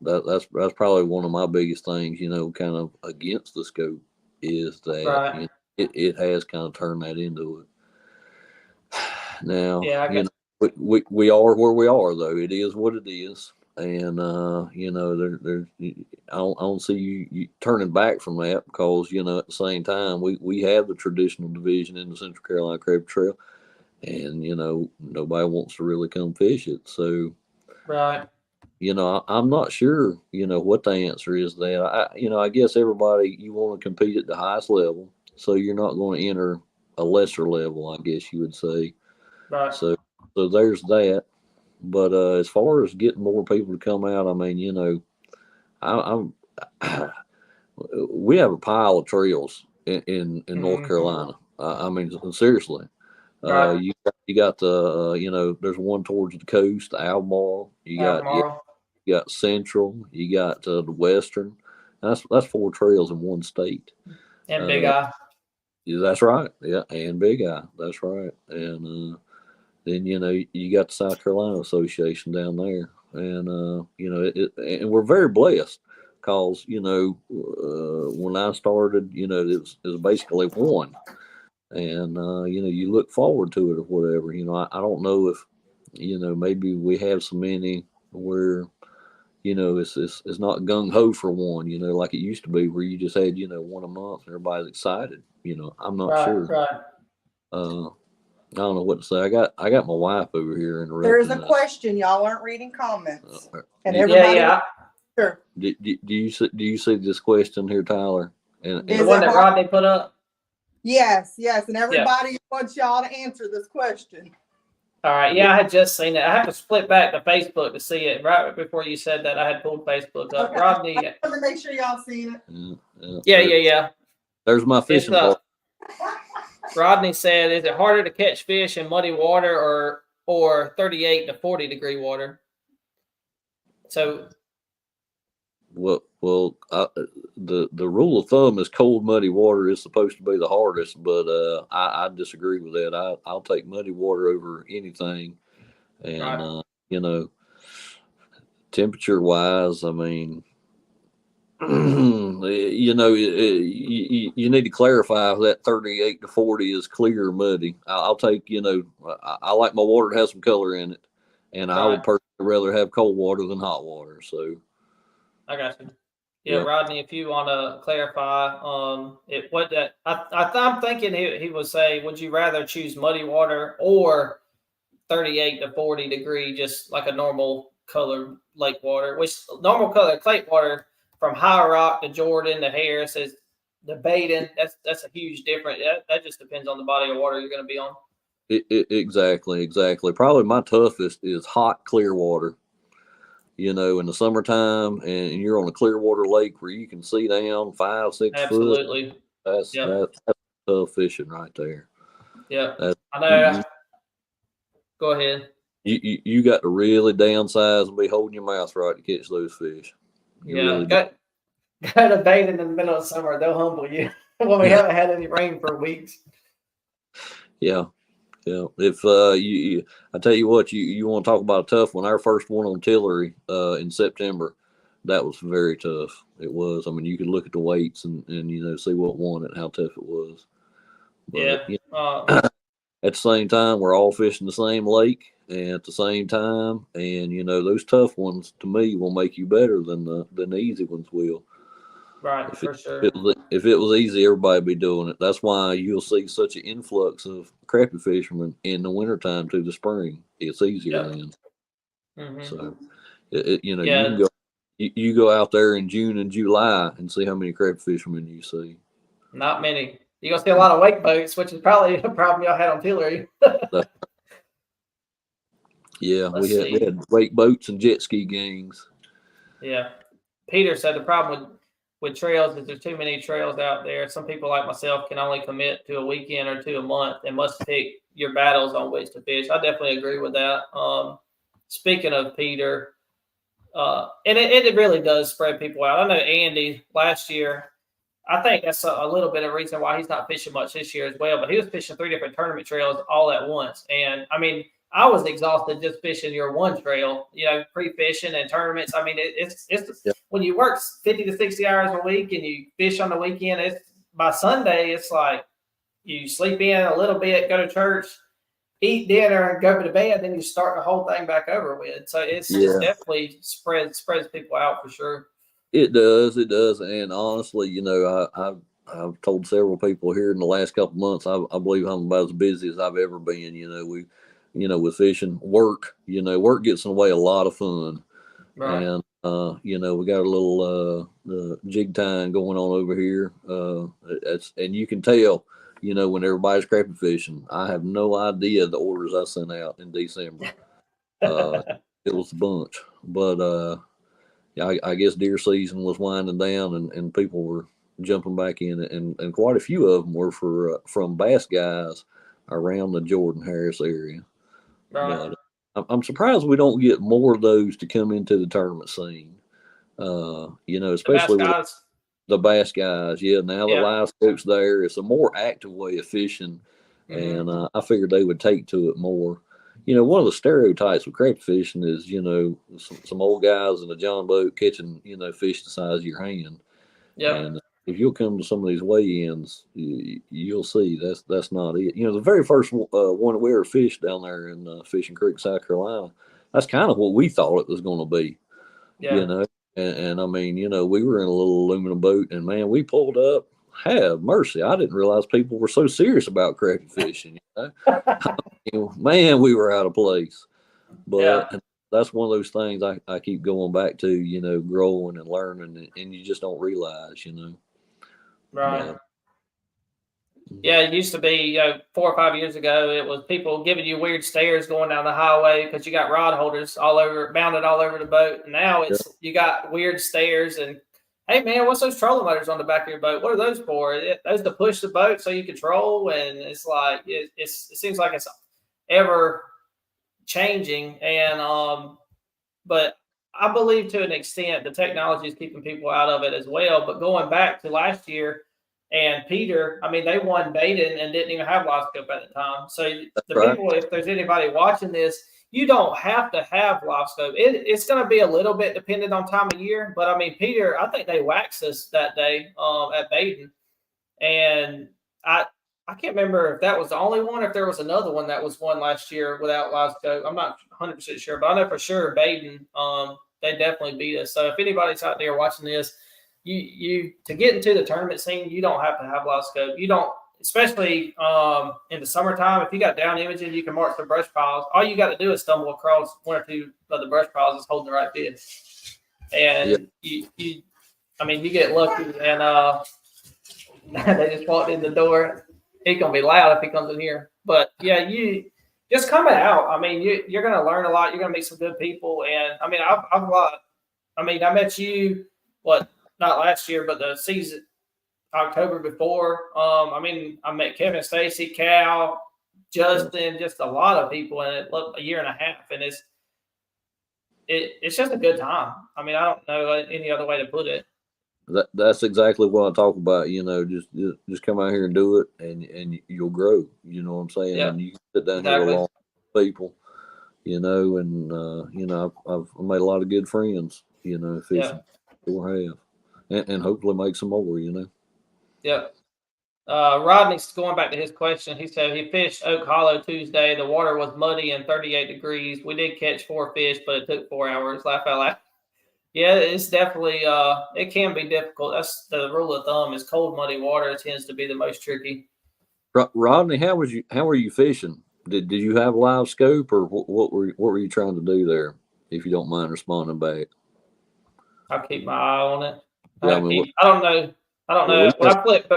That's probably one of my biggest things, kind of against the scope is that Right. it has kind of turned that into it. Now, Yeah, I guess. we are where we are, though. It is what it is, and I don't see you turning back from that because at the same time we have the traditional division in the Central Carolina Crab Trail, and nobody wants to really come fish it. So Right. I'm not sure what the answer is there. I guess everybody, you want to compete at the highest level, so you're not going to enter a lesser level, I guess you would say. Right. So there's that. But as far as getting more people to come out, I mean, I'm we have a pile of trails in North Mhm. Carolina. I mean, seriously. Right. You got the there's one towards the coast, Albemarle. Tomorrow. You got Central. You got the Western. That's 4 trails in one state. And Big Uh, Eye. yeah, that's right. Yeah, and Big Eye. That's right. And then you got the South Carolina Association down there, and and we're very blessed because when I started, it was basically one, and you look forward to it or whatever. I don't know if maybe we have so many where it's not gung ho for one, like it used to be where you just had one a month and everybody's excited. I'm not Right. sure. Right. Uh, I don't know what to say. I got my wife over here There's a interrupting. question. Y'all aren't reading comments. And Yeah, everybody. Yeah. Sure. do you see this question here, Tyler? And The Is one it that hard? Rodney put up. Yes. And Yeah. everybody wants y'all to answer this question. All right. Yeah, I had just seen it. I have to split back to Facebook to see it. Right before you said that, I had pulled Facebook up. Okay. Rodney. I just want to make sure y'all seen it. Yeah. There's my It's fishing part. Rodney said, "Is it harder to catch fish in muddy water or 38 to 40-degree water?" So Well, the rule of thumb is cold, muddy water is supposed to be the hardest, but I disagree with that. I'll take muddy water over anything, and right. temperature wise, I mean, you need to clarify if that 38 to 40 is clear or muddy. I'll take, I like my water to have some color in it, and I would Right. personally rather have cold water than hot water. So, I got you. Yeah, yeah. Rodney, if you want to clarify, I'm thinking he would say, would you rather choose muddy water or 38 to 40-degree, just like a normal color lake water? Which normal color lake water from High Rock to Jordan to Harris is debating. That's a huge difference. That just depends on the body of water you're going to be on. Exactly. Probably my toughest is hot, clear water. In the summertime, and you're on a clear water lake where you can see down 5-6 foot. Absolutely. That's tough fishing right there. Yeah, I know. Go ahead. You got to really downsize and be holding your mouth right to catch those fish. You really Go to bathing in the middle of summer. They'll humble you when we haven't had any rain for weeks. Yeah. If I tell you what, you want to talk about a tough one. Our first one on Tillery in September, that was very tough. It was. I mean, you could look at the weights and see what won it, how tough it was. But, Yeah. At the same time, we're all fishing the same lake, and at the same time, and those tough ones to me will make you better than the easy ones will. Right, for sure. If it was easy, everybody'd be doing it. That's why you'll see such an influx of crappie fishermen in the wintertime to the spring. It's easier then. Mm-hmm. So, you can go. You go out there in June and July and see how many crappie fishermen you see. Not many. You're gonna see a lot of wake boats, which is probably a problem y'all had on Tillery. Yeah, we had wake boats and jet ski gangs. Yeah. Peter said the problem with trails is there's too many trails out there. Some people like myself can only commit to a weekend or two a month and must pick your battles on which to fish. I definitely agree with that. Speaking of Peter, and it really does spread people out. I know Andy last year, I think that's a little bit of a reason why he's not fishing much this year as well, but he was fishing 3 different tournament trails all at once. And I mean, I was exhausted just fishing your one trail, pre-fishing and tournaments. I mean, it's when you work 50 to 60 hours a week and you fish on the weekend, it's by Sunday, it's like you sleep in a little bit, go to church, eat dinner, and go to bed. Then you start the whole thing back over with. So it's definitely spreads people out for sure. It does, and honestly, I've told several people here in the last couple of months, I believe I'm about as busy as I've ever been. With fishing, work gets in the way a lot of fun. Right. And, we got a little jig time going on over here. And you can tell, when everybody's crappie fishing. I have no idea the orders I sent out in December. It was a bunch. But, I guess deer season was winding down and people were jumping back in, and quite a few of them were from bass guys around the Jordan Harris area. Right. But I'm surprised we don't get more of those to come into the tournament scene. Especially with the bass guys. Yeah, now the live scope's there. It's a more active way of fishing, and I figured they would take to it more. One of the stereotypes with crappie fishing is, some old guys in a john boat catching, fish the size of your hand. Yeah. And if you'll come to some of these weigh-ins, you'll see that's not it. The very first one we ever fished down there in Fishing Creek, South Carolina, that's kind of what we thought it was going to be. Yeah. And I mean, we were in a little aluminum boat, and man, we pulled up. Have mercy! I didn't realize people were so serious about crappie fishing. Man, we were out of place. But that's one of those things I keep going back to. Growing and learning, and you just don't realize. Right. But, yeah, it used to be 4 or 5 years ago. It was people giving you weird stares going down the highway because you got rod holders mounted all over the boat. And now it's you got weird stares and, hey man, what's those trolling motors on the back of your boat? What are those for? Those to push the boat so you can troll. And it's like it seems like it's ever changing. And but I believe to an extent the technology is keeping people out of it as well. But going back to last year. And Peter, I mean, they won Baden and didn't even have live scope at the time. So people, if there's anybody watching this, you don't have to have live scope. It's going to be a little bit dependent on time of year. But, I mean, Peter, I think they waxed us that day at Baden. And I can't remember if that was the only one or if there was another one that was won last year without live scope. I'm not 100% sure. But I know for sure Baden, they definitely beat us. So if anybody's out there watching this, You to get into the tournament scene, you don't have to have live scope. You don't, especially in the summertime. If you got down imaging, you can mark the brush piles. All you got to do is stumble across one or two of the brush piles that's holding the right fish. And you get lucky. And they just walked in the door. He's gonna be loud if he comes in here. But yeah, you just coming out. I mean, you're gonna learn a lot. You're gonna meet some good people. And I mean, I met you not last year, but the season October before. I met Kevin, Stacy, Cal, Justin, just a lot of people in it. A year and a half, and it's just a good time. I mean, I don't know any other way to put it. That's exactly what I talk about. Just come out here and do it, and you'll grow. You know what I'm saying? Yeah. And you can sit down here along with people. I've made a lot of good friends. Fishing. Sure have. And hopefully make some more, Yep. Rodney's going back to his question. He said he fished Oak Hollow Tuesday. The water was muddy and 38 degrees. We did catch 4 fish, but it took 4 hours. Laugh out loud. Yeah, it's definitely it can be difficult. That's the rule of thumb is cold, muddy water tends to be the most tricky. Rodney, how were you fishing? Did you have live scope, or what were you trying to do there? If you don't mind responding back. I'll keep my eye on it. Yeah, I don't know. When I flip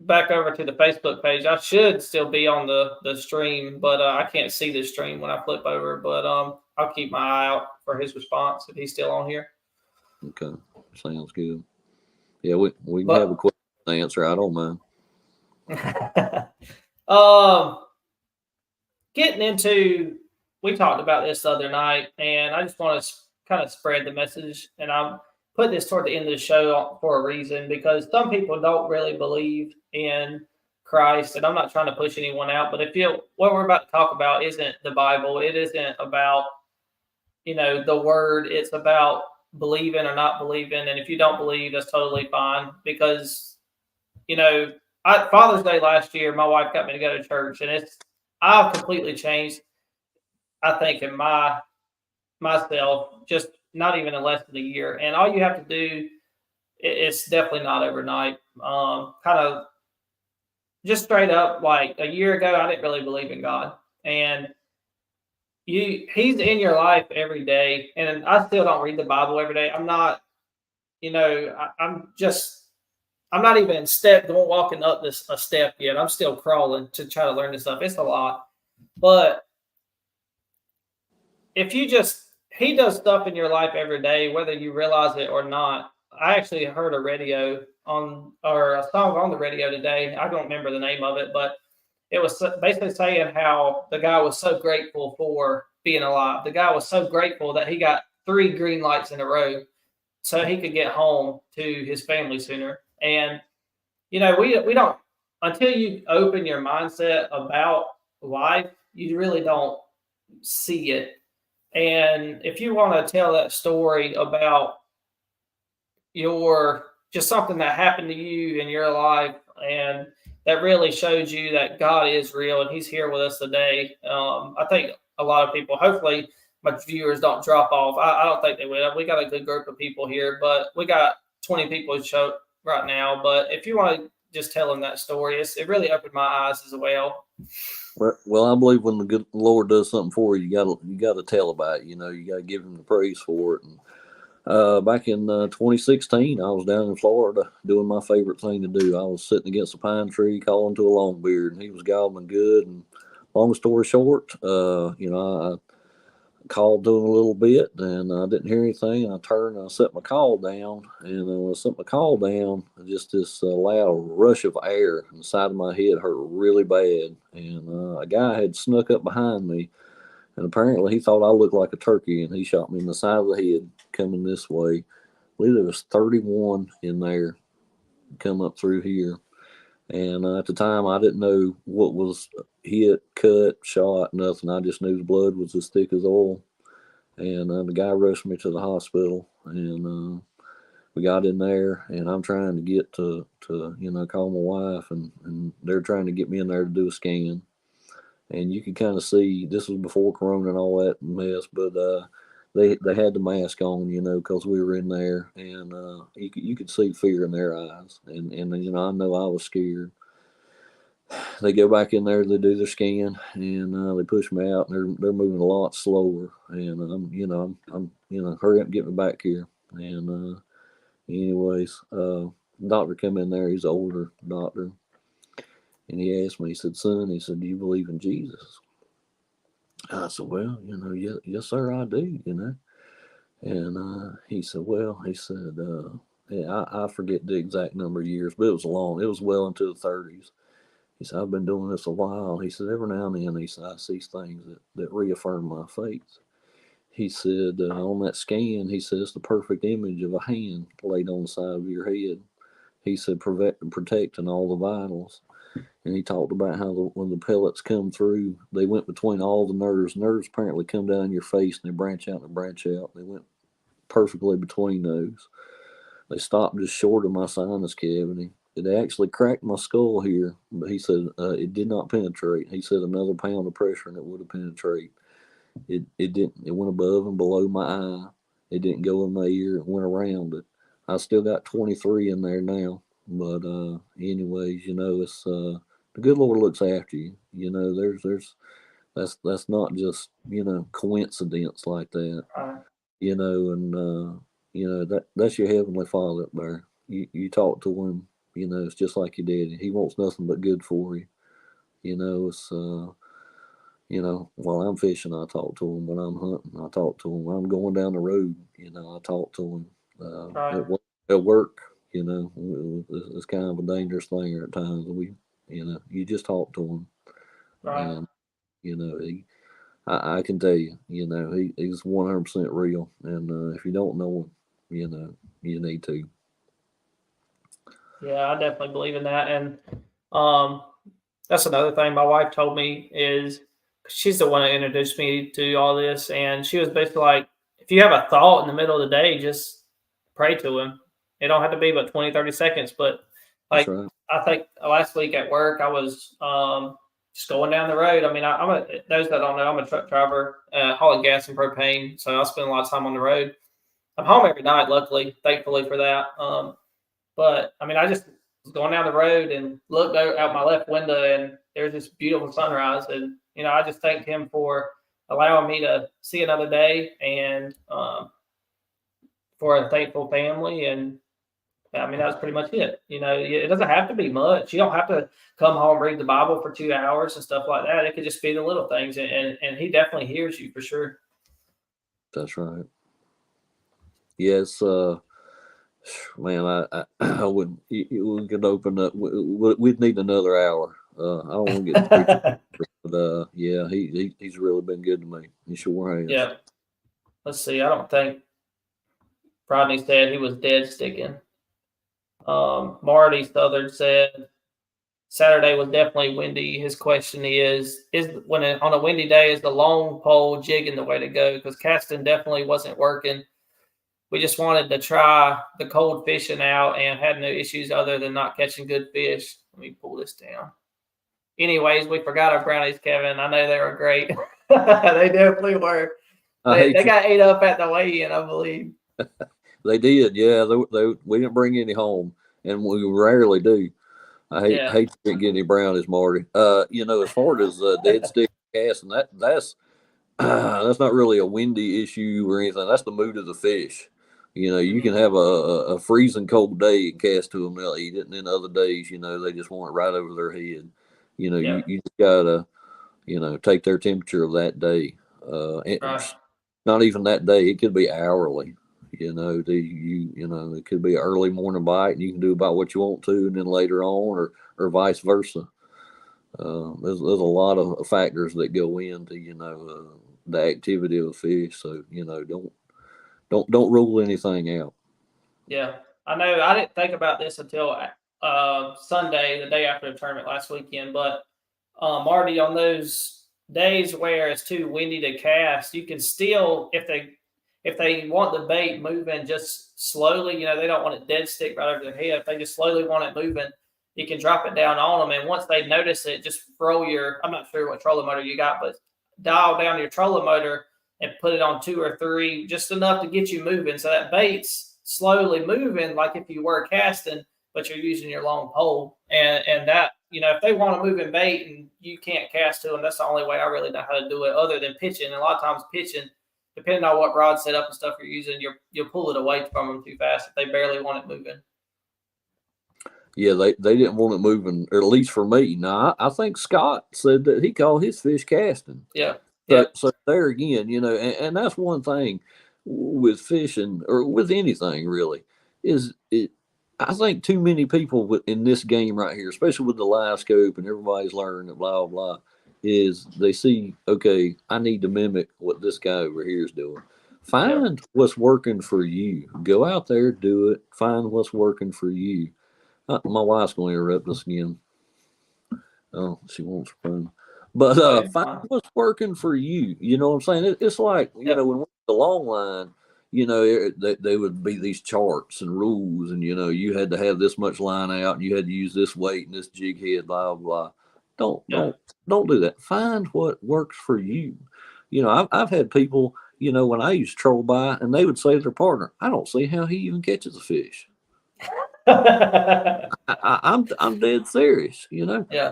back over to the Facebook page, I should still be on the stream, but I can't see the stream when I flip over. But I'll keep my eye out for his response if he's still on here. Okay, sounds good. Yeah, we can have a question and answer. I don't mind. Getting into, we talked about this the other night, and I just want to kind of spread the message, and I'm put this toward the end of the show for a reason, because some people don't really believe in Christ, and I'm not trying to push anyone out, but what we're about to talk about isn't the Bible. It isn't about, the word. It's about believing or not believing. And if you don't believe, that's totally fine. Because, Father's Day last year, my wife got me to go to church, and I've completely changed, I think, in myself, just not even in less than a year. And all you have to do, it's definitely not overnight. Kind of just straight up, like a year ago, I didn't really believe in God, and He's in your life every day. And I still don't read the Bible every day. I'm not, I'm not even walking up a step yet. I'm still crawling to try to learn this stuff. It's a lot, but if He does stuff in your life every day, whether you realize it or not. I actually heard a song on the radio today. I don't remember the name of it, but it was basically saying how the guy was so grateful for being alive. The guy was so grateful that he got 3 green lights in a row so he could get home to his family sooner. And, we don't, until you open your mindset about life, you really don't see it. And if you want to tell that story about just something that happened to you in your life, and that really shows you that God is real and He's here with us today. I think a lot of people, hopefully my viewers don't drop off. I don't think they will. We got a good group of people here, but we got 20 people who show right now. But if you want to just tell them that story, it really opened my eyes as well. Well, I believe when the good Lord does something for you, you got to tell about it. You got to give Him the praise for it. And back in 2016, I was down in Florida doing my favorite thing to do. I was sitting against a pine tree calling to a longbeard, and he was gobbling good. And long story short, I called to him a little bit, and I didn't hear anything. And I turned and I set my call down, and when I set my call down, just this loud rush of air in the side of my head hurt really bad. And a guy had snuck up behind me, and apparently he thought I looked like a turkey, and he shot me in the side of the head coming this way. I believe there was 31 in there come up through here. And at the time, I didn't know what was hit, cut, shot, nothing. I just knew the blood was as thick as oil. And the guy rushed me to the hospital, and we got in there, and I'm trying to get to call my wife, and they're trying to get me in there to do a scan. And you could kind of see, this was before Corona and all that mess, but they had the mask on, because we were in there, and you could see fear in their eyes, and I know I was scared. They go back in there, they do their scan, and they push me out, and they're moving a lot slower, and I'm hurry up and get me back here. And anyways, doctor come in there, he's an older doctor, and he asked me, he said, "Son," he said, "do you believe in Jesus?" I said, "Well, yes, sir, I do, And he said, "Well," he said, yeah, I forget the exact number of years, but it was long. It was well into the 30s. He said, "I've been doing this a while." He said, "Every now and then," he said, "I see things that reaffirm my faith." He said, "On that scan," he said, "it's the perfect image of a hand laid on the side of your head." He said, protecting all the vitals." And he talked about how when the pellets come through, they went between all the nerves. Nerves apparently come down your face, and they branch out and branch out. They went perfectly between those. They stopped just short of my sinus cavity. It actually cracked my skull here, but he said it did not penetrate. He said another pound of pressure and it would have penetrated. It didn't. It went above and below my eye. It didn't go in my ear. It went around it. I still got 23 in there now. But anyways, it's the good Lord looks after you. That's not just coincidence like that. And that's your heavenly Father up there. You talk to him. It's just like your daddy. He wants nothing but good for you. It's while I'm fishing, I talk to him. When I'm hunting, I talk to him. When I'm going down the road, I talk to him. At work, it's kind of a dangerous thing at times. You just talk to him, Right. and I can tell you, he's 100% real. And if you don't know him, you need to. Yeah, I definitely believe in that. And That's another thing my wife told me is she's the one that introduced me to all this, and she was basically like, if you have a thought in the middle of the day, just pray to him. It don't have to be but 20, 30 seconds. But That's like right. I think last week at work, I was just going down the road. I mean, those that don't know, I'm a truck driver, hauling gas and propane, so I spend a lot of time on the road. I'm home every night, luckily, thankfully for that. But I mean, I just was going down the road and looked out my left window, and there's this beautiful sunrise. And I just thanked him for allowing me to see another day, and for a thankful family. And I mean, that was pretty much it. It doesn't have to be much. You don't have to come home, read the Bible for 2 hours and stuff like that. It could just be the little things, and he definitely hears you for sure. That's right. Yes, man, I would. We could open up. We'd need another hour. I don't want to get preaching, but yeah, he's really been good to me. He sure has. Yeah. Let's see. I don't think Rodney said he was dead sticking. Marty Southern said Saturday was definitely windy. His question is when on a windy day, is the long pole jigging the way to go? Because casting definitely wasn't working. We just wanted to try the cold fishing out and had no issues other than not catching good fish. Let me pull this down. Anyways, we forgot our brownies, Kevin. I know they were great. They definitely were. They got ate up at the weigh-in, I believe. They did, yeah. We didn't bring any home, and we rarely do. I hate to get any brownies, Marty. As far as dead stick casting, that's that's not really a windy issue or anything. That's the mood of the fish. You can have a freezing cold day and cast to them, they'll eat it, and then other days, they just want it right over their head. You just gotta, take their temperature of that day. Right. Not even that day; it could be hourly. It could be an early morning bite, and you can do about what you want to, and then later on, or vice versa. There's a lot of factors that go into the activity of a fish. So don't rule anything out. Yeah, I know. I didn't think about this until Sunday, the day after the tournament last weekend. But Marty, on those days where it's too windy to cast, you can still, if they want the bait moving just slowly, they don't want it dead stick right over their head. If they just slowly want it moving, you can drop it down on them. And once they notice it, just throw I'm not sure what trolling motor you got, but dial down your trolling motor and put it on 2 or 3, just enough to get you moving. So that bait's slowly moving, like if you were casting, but you're using your long pole. And that, if they want a moving bait and you can't cast to them, that's the only way I really know how to do it, other than pitching. And a lot of times pitching, depending on what rod setup and stuff you're using, you'll pull it away from them too fast if they barely want it moving. Yeah, they didn't want it moving, or at least for me. Now, I think Scott said that he called his fish casting. Yeah. So there again, and that's one thing with fishing or with anything really is it. I think too many people in this game right here, especially with the live scope and everybody's learning that blah blah, is they see, okay, I need to mimic what this guy over here is doing. Find what's working for you. Go out there, do it. Find what's working for you. My wife's going to interrupt us again. Oh, she wants fun. But find what's working for you. You know what I'm saying? It's like, when we're the long line, they would be these charts and rules, and, you had to have this much line out, and you had to use this weight and this jig head, blah, blah. Don't do that. Find what works for you. I've had people, when I used to troll by, and they would say to their partner, I don't see how he even catches a fish. I'm dead serious.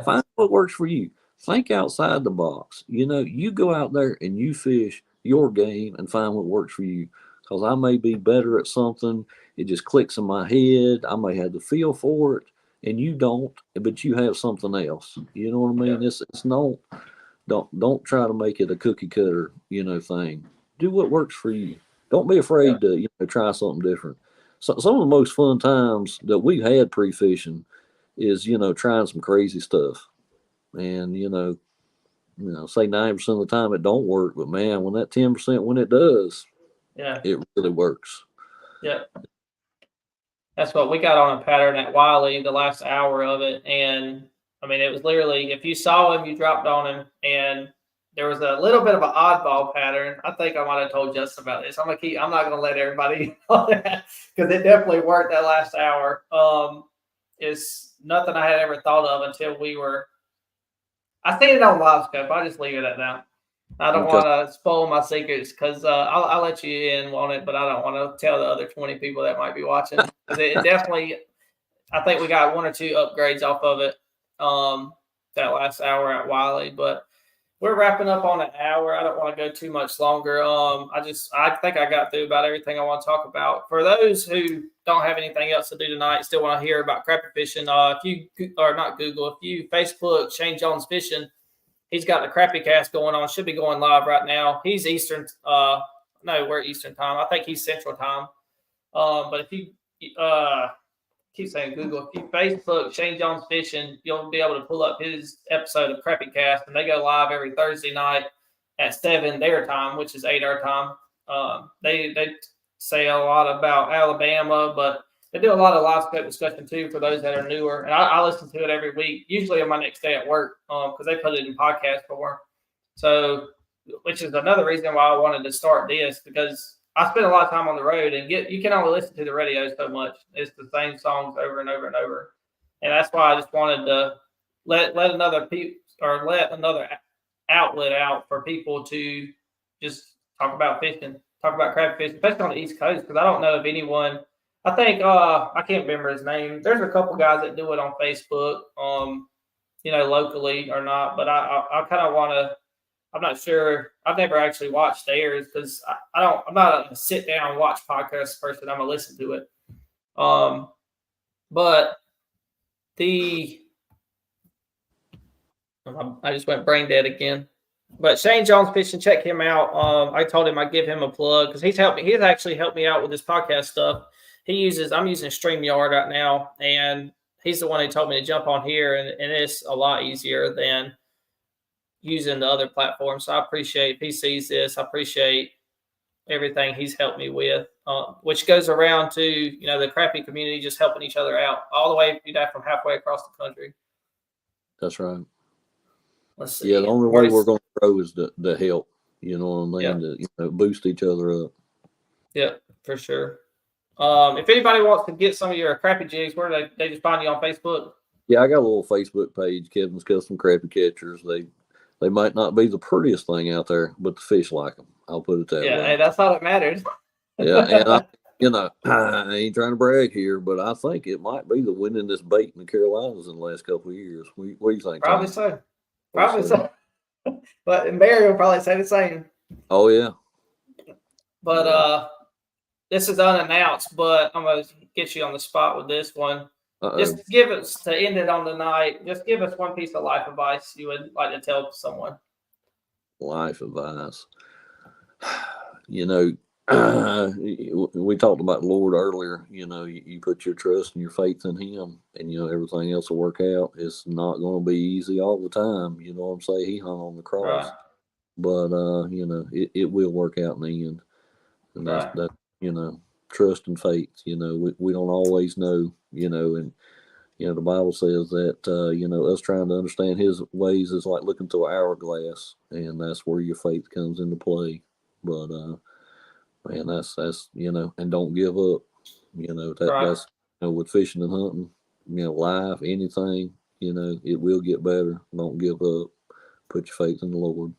Find what works for you. Think outside the box. You go out there and you fish your game and find what works for you. Because I may be better at something, it just clicks in my head. I may have the feel for it, and you don't, but you have something else. You know what I mean? It's don't try to make it a cookie cutter, thing. Do what works for you. Don't be afraid to try something different. So some of the most fun times that we've had pre-fishing is, trying some crazy stuff. And, say 90% of the time it don't work, but man, when that 10%, when it does, it really works. Yeah. That's what we got on a pattern at Wiley the last hour of it. And I mean, it was literally, if you saw him, you dropped on him, and there was a little bit of an oddball pattern. I think I might have told Justin about this. I'm not gonna let everybody know that because it definitely worked that last hour. It's nothing I had ever thought of until I seen it on LiveScope. I'll just leave it at that. I don't want to spoil my secrets because I'll let you in on it, but I don't want to tell the other 20 people that might be watching. It definitely, I think we got 1 or 2 upgrades off of it that last hour at Wiley, but we're wrapping up on an hour. I don't want to go too much longer. I think I got through about everything I want to talk about. For those who don't have anything else to do tonight, still want to hear about crappie fishing, if you Facebook Shane Jones Fishing, he's got the crappie cast going on. Should be going live right now. He's Eastern. We're Eastern time. I think he's Central time. But if you keep saying Google, if you Facebook Shane Jones Fishing, you'll be able to pull up his episode of Crappie Cast, and they go live every Thursday night at 7 their time, which is 8 our time. They say a lot about Alabama, but they do a lot of live scope discussion too for those that are newer. And I listen to it every week, usually on my next day at work, because they put it in podcast form. So, which is another reason why I wanted to start this, because I spend a lot of time on the road, and you can only listen to the radio so much. It's the same songs over and over and over, and that's why I just wanted to let another outlet out for people to just talk about fishing, talk about crappie fishing, especially on the East Coast. Because I don't know if anyone. I think I can't remember his name. There's a couple guys that do it on Facebook, locally or not. But I kind of want to. I'm not sure. I've never actually watched theirs because I'm not a sit down and watch podcast person. I'm gonna listen to it. But I just went brain dead again. But Shane Jones Fishing, check him out. I told him I'd give him a plug because he's actually helped me out with this podcast stuff. I'm using StreamYard right now, and he's the one who told me to jump on here, and it's a lot easier than using the other platforms. So I appreciate if he sees this. I appreciate everything he's helped me with, which goes around to, the crappie community just helping each other out all the way from halfway across the country. That's right. Let's see. Yeah, the only way we're going to grow is to help, you know what I mean, to boost each other up. Yeah, for sure. If anybody wants to get some of your crappie jigs, where do they just find you on Facebook? Yeah, I got a little Facebook page, Kevin's Custom Crappie Catchers. They might not be the prettiest thing out there, but the fish like them. I'll put it that way. Yeah, hey, that's all that matters. Yeah, and I ain't trying to brag here, but I think it might be the winningest bait in the Carolinas in the last couple of years. What do you think? Probably so. Probably so. But Barry will probably say the same. Oh yeah. But this is unannounced, but I'm gonna get you on the spot with this one. Just give us, to end it on the night, just give us one piece of life advice you would like to tell someone. Life advice. We talked about the Lord earlier. You put your trust and your faith in Him, and everything else will work out. It's not going to be easy all the time. You know what I'm saying? He hung on the cross, right. But it will work out in the end. And that's that. Trust and faith. We don't always know. And the Bible says that us trying to understand His ways is like looking through an hourglass, and that's where your faith comes into play. But man, that's and don't give up. That's with fishing and hunting, life, anything, it will get better. Don't give up. Put your faith in the Lord.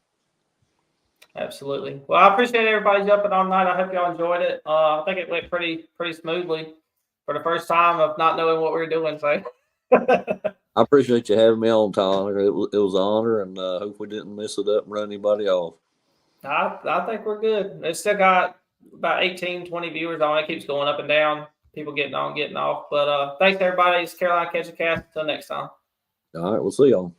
Absolutely. Well, I appreciate everybody jumping on tonight. I hope y'all enjoyed it. I think it went pretty smoothly for the first time of not knowing what we were doing. So I appreciate you having me on, Tyler. It was an honor, and hope we didn't mess it up and run anybody off. I think we're good. It's still got about 18, 20 viewers on it. It keeps going up and down. People getting on, getting off. But thanks, everybody. It's Carolina Catch a Cast. Until next time. All right. We'll see y'all.